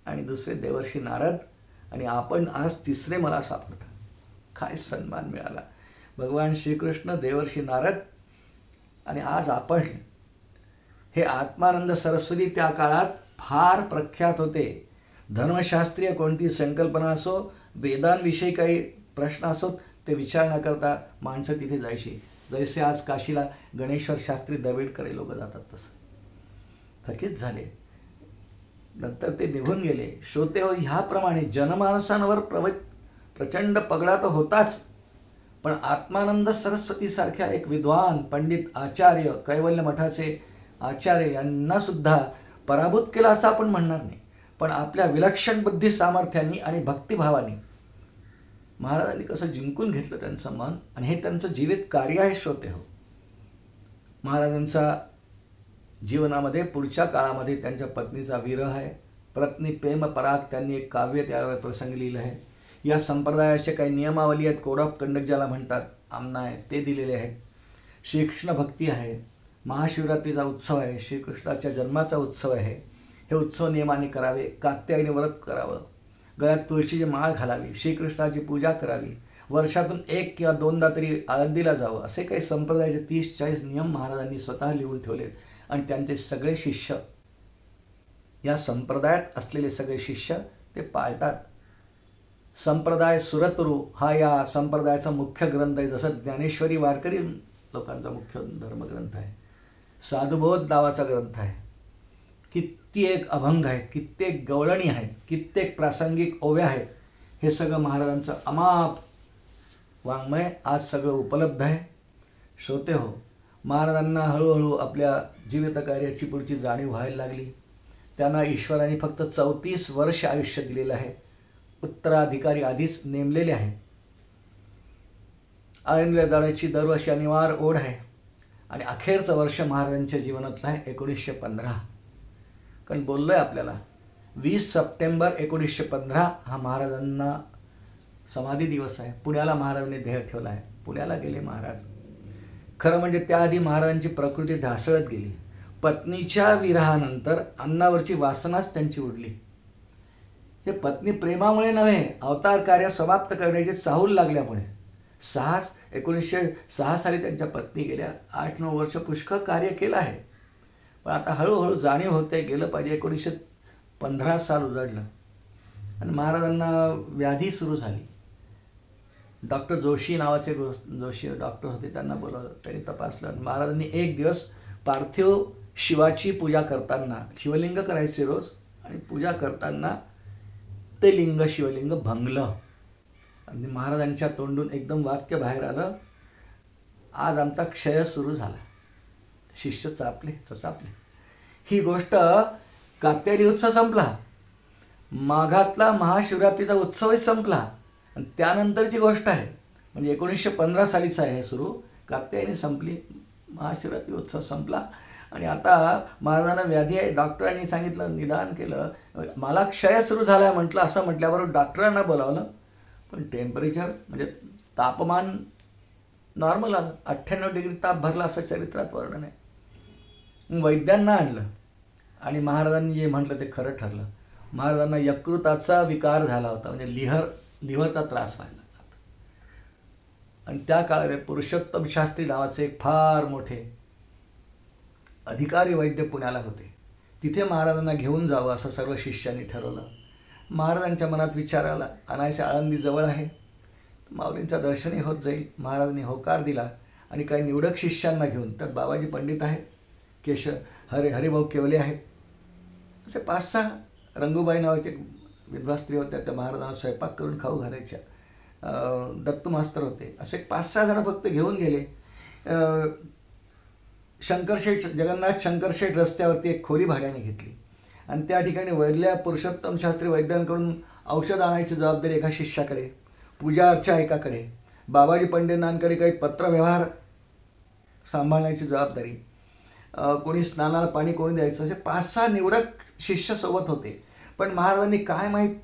आणि दुसरे देवर्षी नारद, आणि आपण आज 3रे मला सापडता. काय सन्मान मिळाला! भगवान श्रीकृष्ण, देवर्षी नारद आणि आज आपण. हे आत्मानंद सरस्वती त्या काळात फार प्रख्यात होते. धर्मशास्त्रीय कोणती संकल्पना असो, वेदांविषयी काही प्रश्न असोत, ते विचार न करता माणसं तिथे जायची. जैसे आज काशीला गणेश्वर शास्त्री दवेडकर लोक जातात तसं. थकीत झाले. नंतर ते निघून गेले. श्रोते हो, ह्याप्रमाणे जनमानसांवर प्रचंड पगडा तर होताच, पण आत्मानंद सरस्वतीसारख्या एक विद्वान पंडित आचार्य, कैवल्य मठाचे आचार्य यांना सुद्धा पराभूत केला असं आपण म्हणणार नाही. पण आपल्या विलक्षण बुद्धी सामर्थ्यांनी आणि भक्तिभावाने महाराजांनी कसं जिंकून घेतलं त्यांचं मन, आणि हे त्यांचं जीवित कार्य आहे. श्रोते हो, महाराजांचा जीवनामध्ये पुढच्या काळामध्ये त्यांच्या पत्नीचा विरह आहे. पत्नी प्रेम पराग त्यांनी एक काव्य त्यावर प्रसंगी लिहिलं आहे. या संप्रदायाचे काही नियमावली आहेत, कोड ऑफ कंडक्ट ज्याला म्हणतात, आमना आहे, ते दिलेले आहेत. श्रीकृष्ण भक्ती आहे, महाशिवरात्रीचा उत्सव आहे, श्रीकृष्णाच्या जन्माचा उत्सव आहे. हे उत्सव नियमाने करावे, कात्यायनी व्रत करावं, गळ्यात तुळशीची माळ घालावी, श्रीकृष्णाची पूजा करावी, वर्षातून 1 किंवा 2दा तरी आळंदीला जावं, असे काही संप्रदायाचे 30-40 नियम महाराजांनी स्वतः लिहून ठेवलेत. आणि त्यांचे सगळे शिष्य, या संप्रदायात असलेले सगळे शिष्य ते पाळतात. संप्रदाय सुरतरू हा या संप्रदायाचा मुख्य ग्रंथ आहे. जसं ज्ञानेश्वरी वारकरी लोकांचा मुख्य धर्मग्रंथ आहे, साधुबोध नावाचा ग्रंथ आहे. कित्येक अभंग आहेत, कित्येक गवळणी आहेत, कित्येक प्रासंगिक ओव्या आहेत. हे सगळं महाराजांचं अमाप वाङ्मय आज सगळं उपलब्ध आहे. श्रोते हो, महाराजांना हळूहळू आपल्या जीवित कार्याची पुढची जाणीव व्हायला लागली. त्यांना ईश्वराने फक्त 34 वर्ष आयुष्य दिलेलं आहे. उत्तराधिकारी आधीच नेमलेले आहेत. आळंदीला जाण्याची दरवर्षी अनिवार्य ओढ आहे. आणि अखेरचं वर्ष महाराजांच्या जीवनातलं आहे 1915. कारण बोललो आहे आपल्याला, 20 सप्टेंबर 1915 हा महाराजांना समाधी दिवस आहे. पुण्याला महाराजांनी देह ठेवला आहे. पुण्याला गेले महाराज. खरं म्हणजे त्याआधी महाराजांची प्रकृती ढासळत गेली. पत्नीच्या विरहानंतर अन्नावरची वासनाच त्यांची उडली. हे पत्नी प्रेमामुळे नव्हे, अवतार कार्य समाप्त करण्याचे चाहूल लागल्यामुळे. 1906 साली त्यांच्या पत्नी गेल्या. 8-9 वर्ष पुष्कळ कार्य केलं आहे, पण आता हळूहळू जाणीव होते गेलं पाहिजे. 1915 साल उजाडलं आणि महाराजांना व्याधी सुरू झाली. डॉक्टर जोशी नावाचे जोशी डॉक्टर होते, त्यांना बोलावलं, त्यांनी तपासलं. महाराजांनी एक दिवस पार्थिव शिवाची पूजा करताना, शिवलिंग करायचे रोज, आणि पूजा करताना ते लिंग शिवलिंग भंगलं. आणि महाराजांच्या तोंडून एकदम वाक्य बाहेर आलं, आज आमचा क्षय सुरू झाला. शिष्य चचापले. ही गोष्ट कात्यायनी उत्सव संपला, माघातला महाशिवरात्रीचा उत्सवही संपला आणि त्यानंतरची गोष्ट आहे. म्हणजे 1915 सालीचं आहे हे सुरू. कात्यायनी संपली, महाशिवरात्री उत्सव संपला आणि आता महाराजांना व्याधी आहे. डॉक्टरांनी सांगितलं, निदान केलं. मला क्षय सुरू झाला आहे म्हटलं. असं म्हटल्याबरोबर डॉक्टरांना बोलावलं, पण टेम्परेचर म्हणजे तापमान नॉर्मल आलं. 98 डिग्री ताप भरला असं चरित्रात वर्णन आहे. वैद्यांना आणलं आणि महाराजांनी जे म्हटलं ते खरं ठरलं. महाराजांना यकृताचा विकार झाला होता, म्हणजे लिव्हरचा त्रास व्हायला लागला होता. आणि त्या काळात पुरुषोत्तम शास्त्री नावाचे एक फार मोठे अधिकारी वैद्य पुण्याला होते. तिथे महाराजांना घेऊन जावं असं सर्व शिष्यांनी ठरवलं. महाराजांच्या मनात विचार आला, अनायसे आळंदी जवळ आहे, माऊलींचं दर्शनही होत जाईल. महाराजांनी होकार दिला आणि काही निवडक शिष्यांना घेऊन, त्यात बाबाजी पंडित आहेत, हरिभाऊ केवले आहेत, असे 5-6 रंगूबाई नावाचे विधवा स्त्री होत्या, त्या महाराजांना स्वयंपाक करून खाऊ घालायच्या. दत्तू मास्तर होते. असे 5-6 जण फक्त घेऊन गेले. जगन्नाथ शंकरशेठ रस्त्यावरती एक खोली भाड्याने घेतली आणि त्या ठिकाणी वैद्य पुरुषोत्तम शास्त्री वैद्यांकडून औषध आणायची जबाबदारी एका शिष्याकडे, पूजा अर्चा एकाकडे, बाबाजी पंडितांकडे काही पत्रव्यवहार सांभाळण्याची जबाबदारी, कोणी स्नानाला पाणी कोणी द्यायचं, असे 5-6 निवडक शिष्य सोबत होते. पण महाराजांनी काय माहीत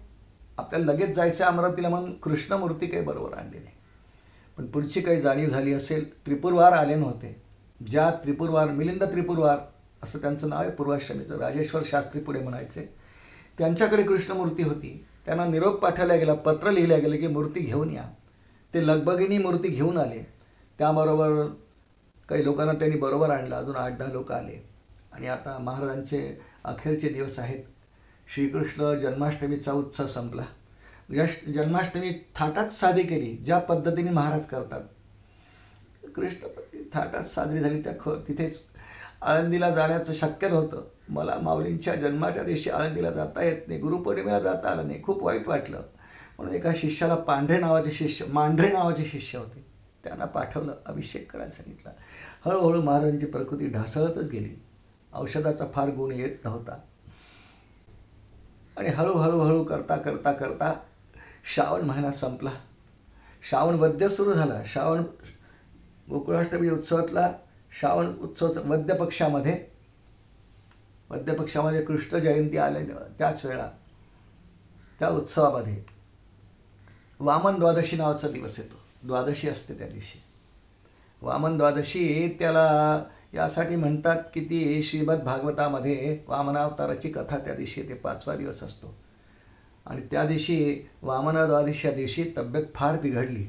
आपल्याला लगेच जायचं अमरावतीला म्हणून कृष्णमूर्ती काही बरोबर आणली नाही. पण पुढची काही जाणीव झाली असेल. त्रिपुरवार आले नव्हते. ज्या त्रिपुरवार, मिलिंद त्रिपुरवार असं त्यांचं नाव आहे पूर्वाश्रमीचं, राजेश्वर शास्त्री पुढे म्हणायचे, त्यांच्याकडे कृष्णमूर्ती होती. त्यांना निरोप पाठवला गेला, पत्र लिहिलं गेलं की मूर्ती घेऊन या. ते लगबगीने मूर्ती घेऊन आले. त्याबरोबर काही लोकांना त्यांनी बरोबर आणलं. अजून 8-10 लोक आले आणि आता महाराजांचे अखेरचे दिवस आहेत. श्रीकृष्ण जन्माष्टमीचा उत्सव संपला. जन्माष्टमी थाटात साजरी केली ज्या पद्धतीने महाराज करतात. कृष्ण थाटात साजरी झाली. तिथेच आळंदीला जाण्याचं शक्य नव्हतं. मला माऊलींच्या जन्माच्या दिवशी आळंदीला जाता येत नाही, गुरुपौर्णिमेला जाता आलं नाही. खूप वाईट वाटलं. म्हणून एका शिष्याला मांढरे नावाचे शिष्य होते, त्यांना पाठवलं, अभिषेक करायला सांगितलं. हळूहळू महाराजांची प्रकृती ढासळतच गेली. औषधाचा फार गुण येत नव्हता आणि हळूहळू करता श्रावण महिना संपला. श्रावण वद्य सुरू झाला. श्रावण गोकुळाष्टमी उत्सवातला श्रावण उत्सव वद्य पक्षामध्ये कृष्ण जयंती आले. त्याच वेळा त्या उत्सवामध्ये वामन द्वादशी नावाचा दिवस येतो. द्वादशी असते त्या दिवशी. वामन द्वादशी त्याला यासाठी म्हणतात की ती श्रीमद भागवतामध्ये वामनावताराची कथा त्या दिवशी येते. 5वा दिवस असतो आणि त्या दिवशी वामन द्वादशी या दिवशी तब्येत फार बिघडली.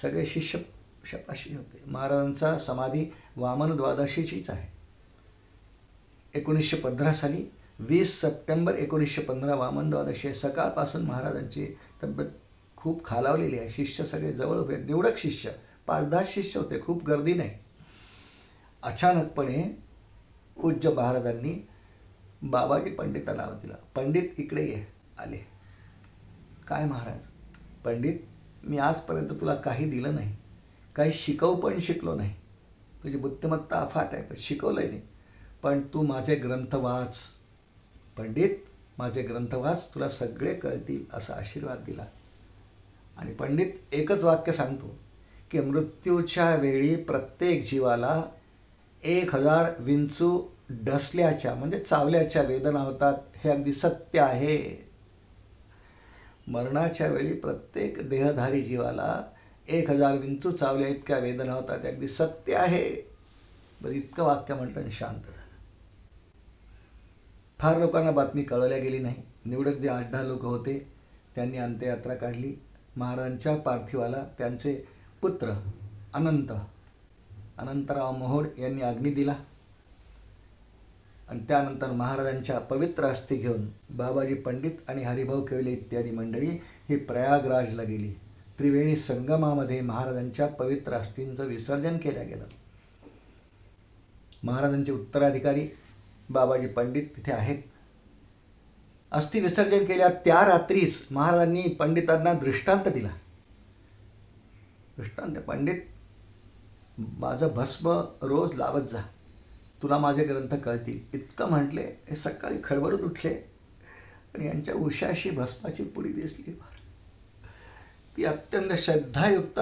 सगळे शिष्य शपाशी होते. महाराजांचा समाधी वामन द्वादशीचीच आहे. 1915 साली 20 सप्टेंबर 1915 वामन द्वादशी आहे. सकाळपासून महाराजांची तब्येत खूप खालावलेली आहे. शिष्य सगळे जवळ उभे, निवडक शिष्य 5-10 शिष्य होते, खूप गर्दी नाही. अचानकपणे पूज्य महाराजांनी बाबाजी पंडितांना नाव दिला. पंडित इकडे ये. आले. काय महाराज? पंडित, मी आजपर्यंत तुला काही दिलं नाही, काही शिकवू पण शिकलो नाही. तुझी बुद्धिमत्ता अफाट आहे पण शिकवलंय नाही. पण तू माझे ग्रंथ वाच पंडित, माझे ग्रंथ वाच, तुला सगळे कळतील असा आशीर्वाद दिला. आणि पंडित एकच वाक्य सांगतो की मृत्यूच्या वेळी प्रत्येक जीवाला 1000 विंचू डसल्याच्या म्हणजे चावल्याच्या वेदना होतात. हे अगदी सत्य आहे. मरणाच्या वेळी प्रत्येक देहधारी जीवाला 1000 विंचू चावल्या इतक्या वेदना होतात. हे अगदी सत्य आहे. बरं, इतकं वाक्य म्हणतं शांत झालं. फार लोकांना बातमी कळवल्या गेली नाही. निवडक जे 8-10 लोक होते त्यांनी अंत्ययात्रा काढली. महाराजांच्या पार्थिवाला त्यांचे पुत्र अनंतराव मोहोड यांनी अग्नी दिला आणि त्यानंतर महाराजांच्या पवित्र अस्थी घेऊन बाबाजी पंडित आणि हरिभाऊ केवले इत्यादी मंडळी ही प्रयागराजला गेली. त्रिवेणी संगमामध्ये महाराजांच्या पवित्र अस्थींचं विसर्जन केलं गेलं. महाराजांचे उत्तराधिकारी बाबाजी पंडित तिथे आहेत. अस्थि विसर्जन केल्या त्या रात्रीच महाराजांनी पंडितांना दृष्टांत दिला. पंडित माझं भस्म रोज लावत जा, तुला माझे ग्रंथ कळतील. इतकं म्हटले. हे सकाळी खडबडून उठले आणि यांच्या उशाशी भस्माची पुडी दिसली. ती अत्यंत श्रद्धायुक्त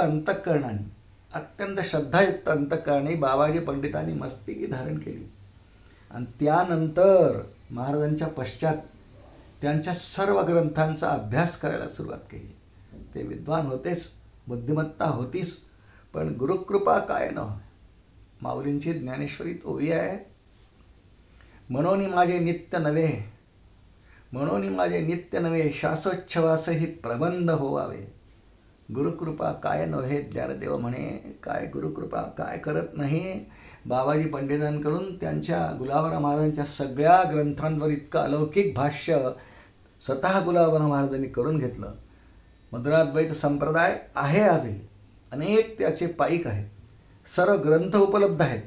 अंतःकरणाने बाबाजी पंडितांनी मस्तकी धारण केली. आणि त्यानंतर महाराजांच्या पश्चात त्यांच्या सर्व ग्रंथांचा अभ्यास करायला सुरुवात केली. ते विद्वान होतेच, बुद्धिमत्ता होतीच, पण गुरुकृपा काय न. माऊलींची ज्ञानेश्वरीत ओवी आहे, म्हणून माझे नित्य नव्हे शासोच्छवासही प्रबंध होवावे. गुरुकृपा काय नव्हे, ज्ञानदेव म्हणे. काय गुरुकृपा काय करत नाही. बाबाजी पंडितांकडून त्यांच्या गुलाबराव महाराजांच्या सगळ्या ग्रंथांवर इतकं अलौकिक भाष्य स्वतः गुलाबराव महाराजांनी करून घेतलं. मधुराद्वैत संप्रदाय आहे आजही, अनेक त्याचे पाईक आहेत, सर्व ग्रंथ उपलब्ध आहेत.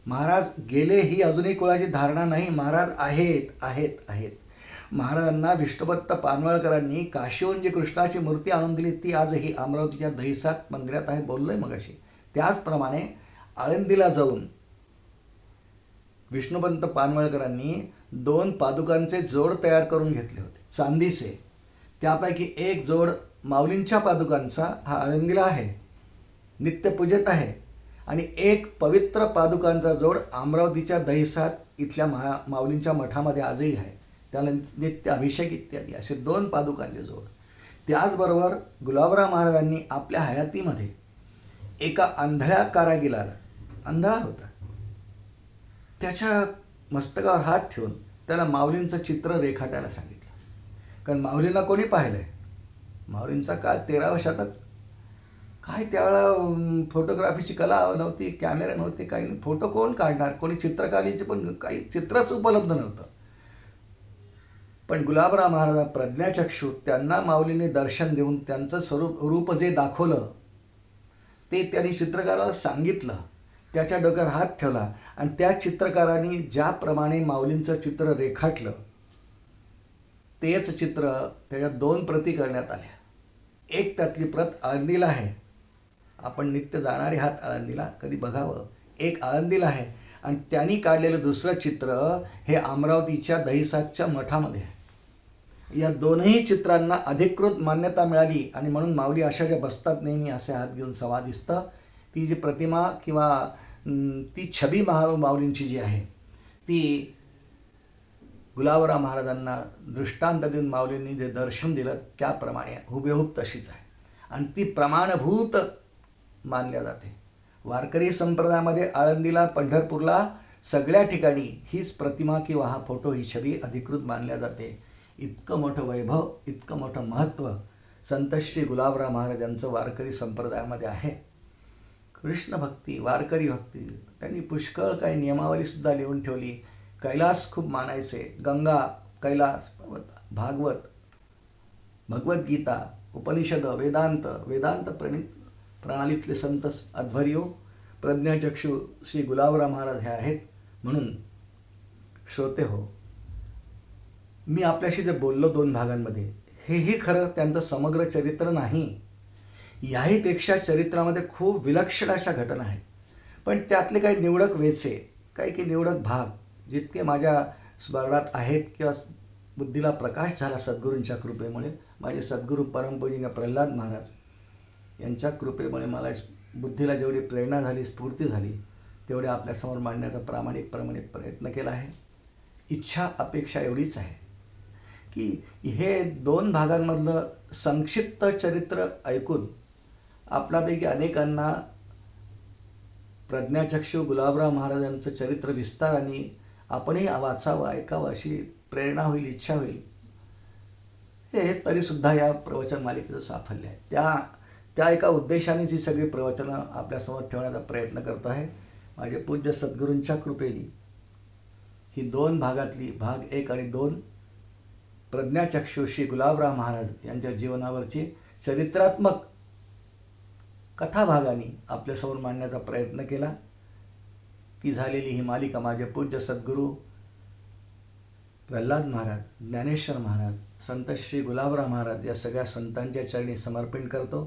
महाराज गेले ही अजूनही कोणाची धारणा नाही. महाराज आहेत. महाराजांना विष्णुभक्त पानवळकरांनी काशीहून जी कृष्णाची मूर्ती आणून दिली ती आजही अमरावतीच्या दहिसात मंदिरात आहे, बोललोय मगाशी. त्याचप्रमाणे आळंदीला जाऊन विष्णुभक्त पानवळकरांनी 2 पादुकांचे जोड तयार करून घेतले होते, चांदीचे. त्यापैकी एक जोड माऊलींच्या पादुकांचा हा आळंदीला आहे, नित्यपूजेत आहे. आणि एक पवित्र पादुकांचा जोड अमरावतीच्या दहिसात इथल्या माऊलींच्या मठामध्ये आजही आहे. त्याला नित्य अभिषेक इत्यादी असे 2 पादुकांचे जोड. त्याचबरोबर गुलाबराव महाराजांनी आपल्या हयातीमध्ये एका आंधळ्या कारागिराला, आंधळा होता, त्याच्या मस्तकावर हात ठेवून त्याला माऊलींचं चित्र रेखाटायला सांगितलं. कारण माऊलींना कोणी पाहिलं आहे. माऊलींचा काळ 13वा शतक. काय त्यावेळेला फोटोग्राफीची कला नव्हती, कॅमेरा नव्हते, काही नाही. फोटो कोण काढणार, कोणी चित्रकारीचे पण काही चित्रच उपलब्ध नव्हतं. पण गुलाबराव महाराज प्रज्ञाचक्षू, त्यांना माऊलींनी दर्शन देऊन त्यांचं रूप जे दाखवलं ते त्यांनी चित्रकाराला सांगितलं. त्याच्या डोक्यावर हात ठेवला आणि त्या चित्रकाराने ज्याप्रमाणे माऊलींचं चित्र रेखाटलं तेच चित्र त्याच्या 2 प्रती करण्यात आल्या. एक त्यातली प्रत आळंदीला आहे, आपण नित्य जाणारे आहात आळंदीला, कधी बघावं. एक आळंदीला आहे आणि त्यांनी काढलेलं दुसरं चित्र हे अमरावतीच्या दहिसातच्या मठामध्ये आहे. या दोनही चित्रांना अधिकृत मान्यता मिळाली आणि म्हणून माऊली अशा ज्या बसतात नेहमी असे हात घेऊन समाधिस्थ, ती जी प्रतिमा किंवा ती छबी माऊलींची जी आहे ती गुलाबराव महाराजांना दृष्टांत देऊन माऊलींनी जे दर्शन दिलं त्याप्रमाणे हुबेहूब तशीच आहे आणि ती प्रमाणभूत मानल्या जाते. वारकरी संप्रदायामध्ये आळंदीला, पंढरपूरला सगळ्या ठिकाणी हीच प्रतिमा किंवा हा फोटो, ही छबी अधिकृत मानल्या जाते. इतकं मोठं वैभव, इतकं मोठं महत्त्व संत श्री गुलाबराव महाराज यांचं वारकरी संप्रदायामध्ये आहे. कृष्ण भक्ती, वारकरी भक्ती, त्यांनी पुष्कळ काही नियमावलीसुद्धा लिहून ठेवली. कैलास खूप मानायचे, गंगा, कैलास, भागवत, भगवद्गीता, उपनिषद, वेदांत प्रणालीतले संत अध्वर्यो, प्रज्ञाचक्षू श्री गुलाबराव महाराज हे आहेत. म्हणून श्रोते हो, मी आपल्याशी जे बोललो 2 भागांमध्ये, हेही खरं त्यांचं समग्र चरित्र नाही. याहीपेक्षा चरित्रामध्ये खूप विलक्षण अशा घटना आहेत. पण त्यातले काही निवडक वेचे, काही निवडक भाग जितके माझ्या स्मरणात आहेत किंवा बुद्धीला प्रकाश झाला सद्गुरूंच्या कृपेमुळे, माझे सद्गुरू परमपूजनीय प्रल्हाद महाराज यांच्या कृपेमुळे मला बुद्धीला जेवढी प्रेरणा झाली, स्फूर्ती झाली, तेवढे आपल्यासमोर मांडण्याचा प्रामाणिकपणे प्रयत्न केला आहे. इच्छा, अपेक्षा एवढीच आहे की हे 2 भागांमधलं संक्षिप्त चरित्र ऐकून आपल्यापैकी अनेकांना प्रज्ञाचक्षू गुलाबराव महाराजांचं चरित्र विस्ताराने आपणही वाचावं, ऐकावं अशी प्रेरणा होईल, इच्छा होईल. हे तरीसुद्धा या प्रवचन मालिकेचं साफल्य आहे. त्या एका उद्देशानेच ही सगळी प्रवचनं आपल्यासमोर ठेवण्याचा प्रयत्न करतो आहे. माझे पूज्य सद्गुरूंच्या कृपेने ही 2 भागातली भाग 1 आणि 2 प्रज्ञाचक्षू श्री गुलाबराव महाराज यांच्या जीवनावरची चरित्रात्मक कथाभागाने आपल्यासमोर मांडण्याचा प्रयत्न केला. ती झालेली ही मालिका माझे पूज्य सद्गुरू प्रल्हाद महाराज, ज्ञानेश्वर महाराज, संत श्री गुलाबराव महाराज या सगळ्या संतांच्या चरणी समर्पण करतो.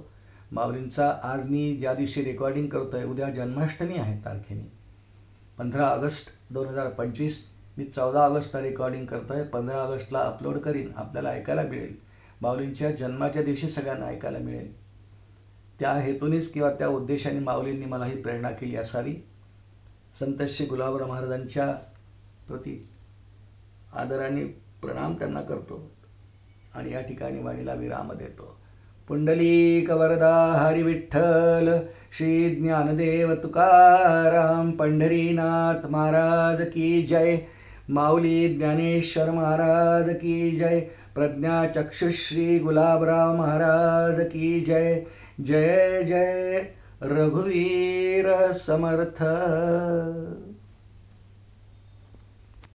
माऊलींचा आज मी ज्या दिवशी रेकॉर्डिंग करतो आहे, उद्या जन्माष्टमी आहे तारखेने 15 ऑगस्ट 2025. मी 14 ऑगस्टला रेकॉर्डिंग करतो आहे, 15 ऑगस्टला अपलोड करीन. आपल्याला ऐकायला मिळेल, माऊलींच्या जन्माच्या दिवशी सगळ्यांना ऐकायला मिळेल. त्या हेतूनेच किंवा त्या उद्देशाने माऊलींनी मला ही प्रेरणा केली असावी. संत श्री गुलाबराव महाराजांच्या प्रती आदराने प्रणाम त्यांना करतो आणि या ठिकाणी वाणीला विराम देतो. पुंडलिक वरदा हरी विठ्ठल, श्री ज्ञानदेव तुकाराम, पंढरीनाथ महाराज की जय, माऊली ज्ञानेश्वर महाराज की जय, प्रज्ञाचक्षुश्री गुलाबराव महाराज की जय. जय जय रघुवीर समर्थ.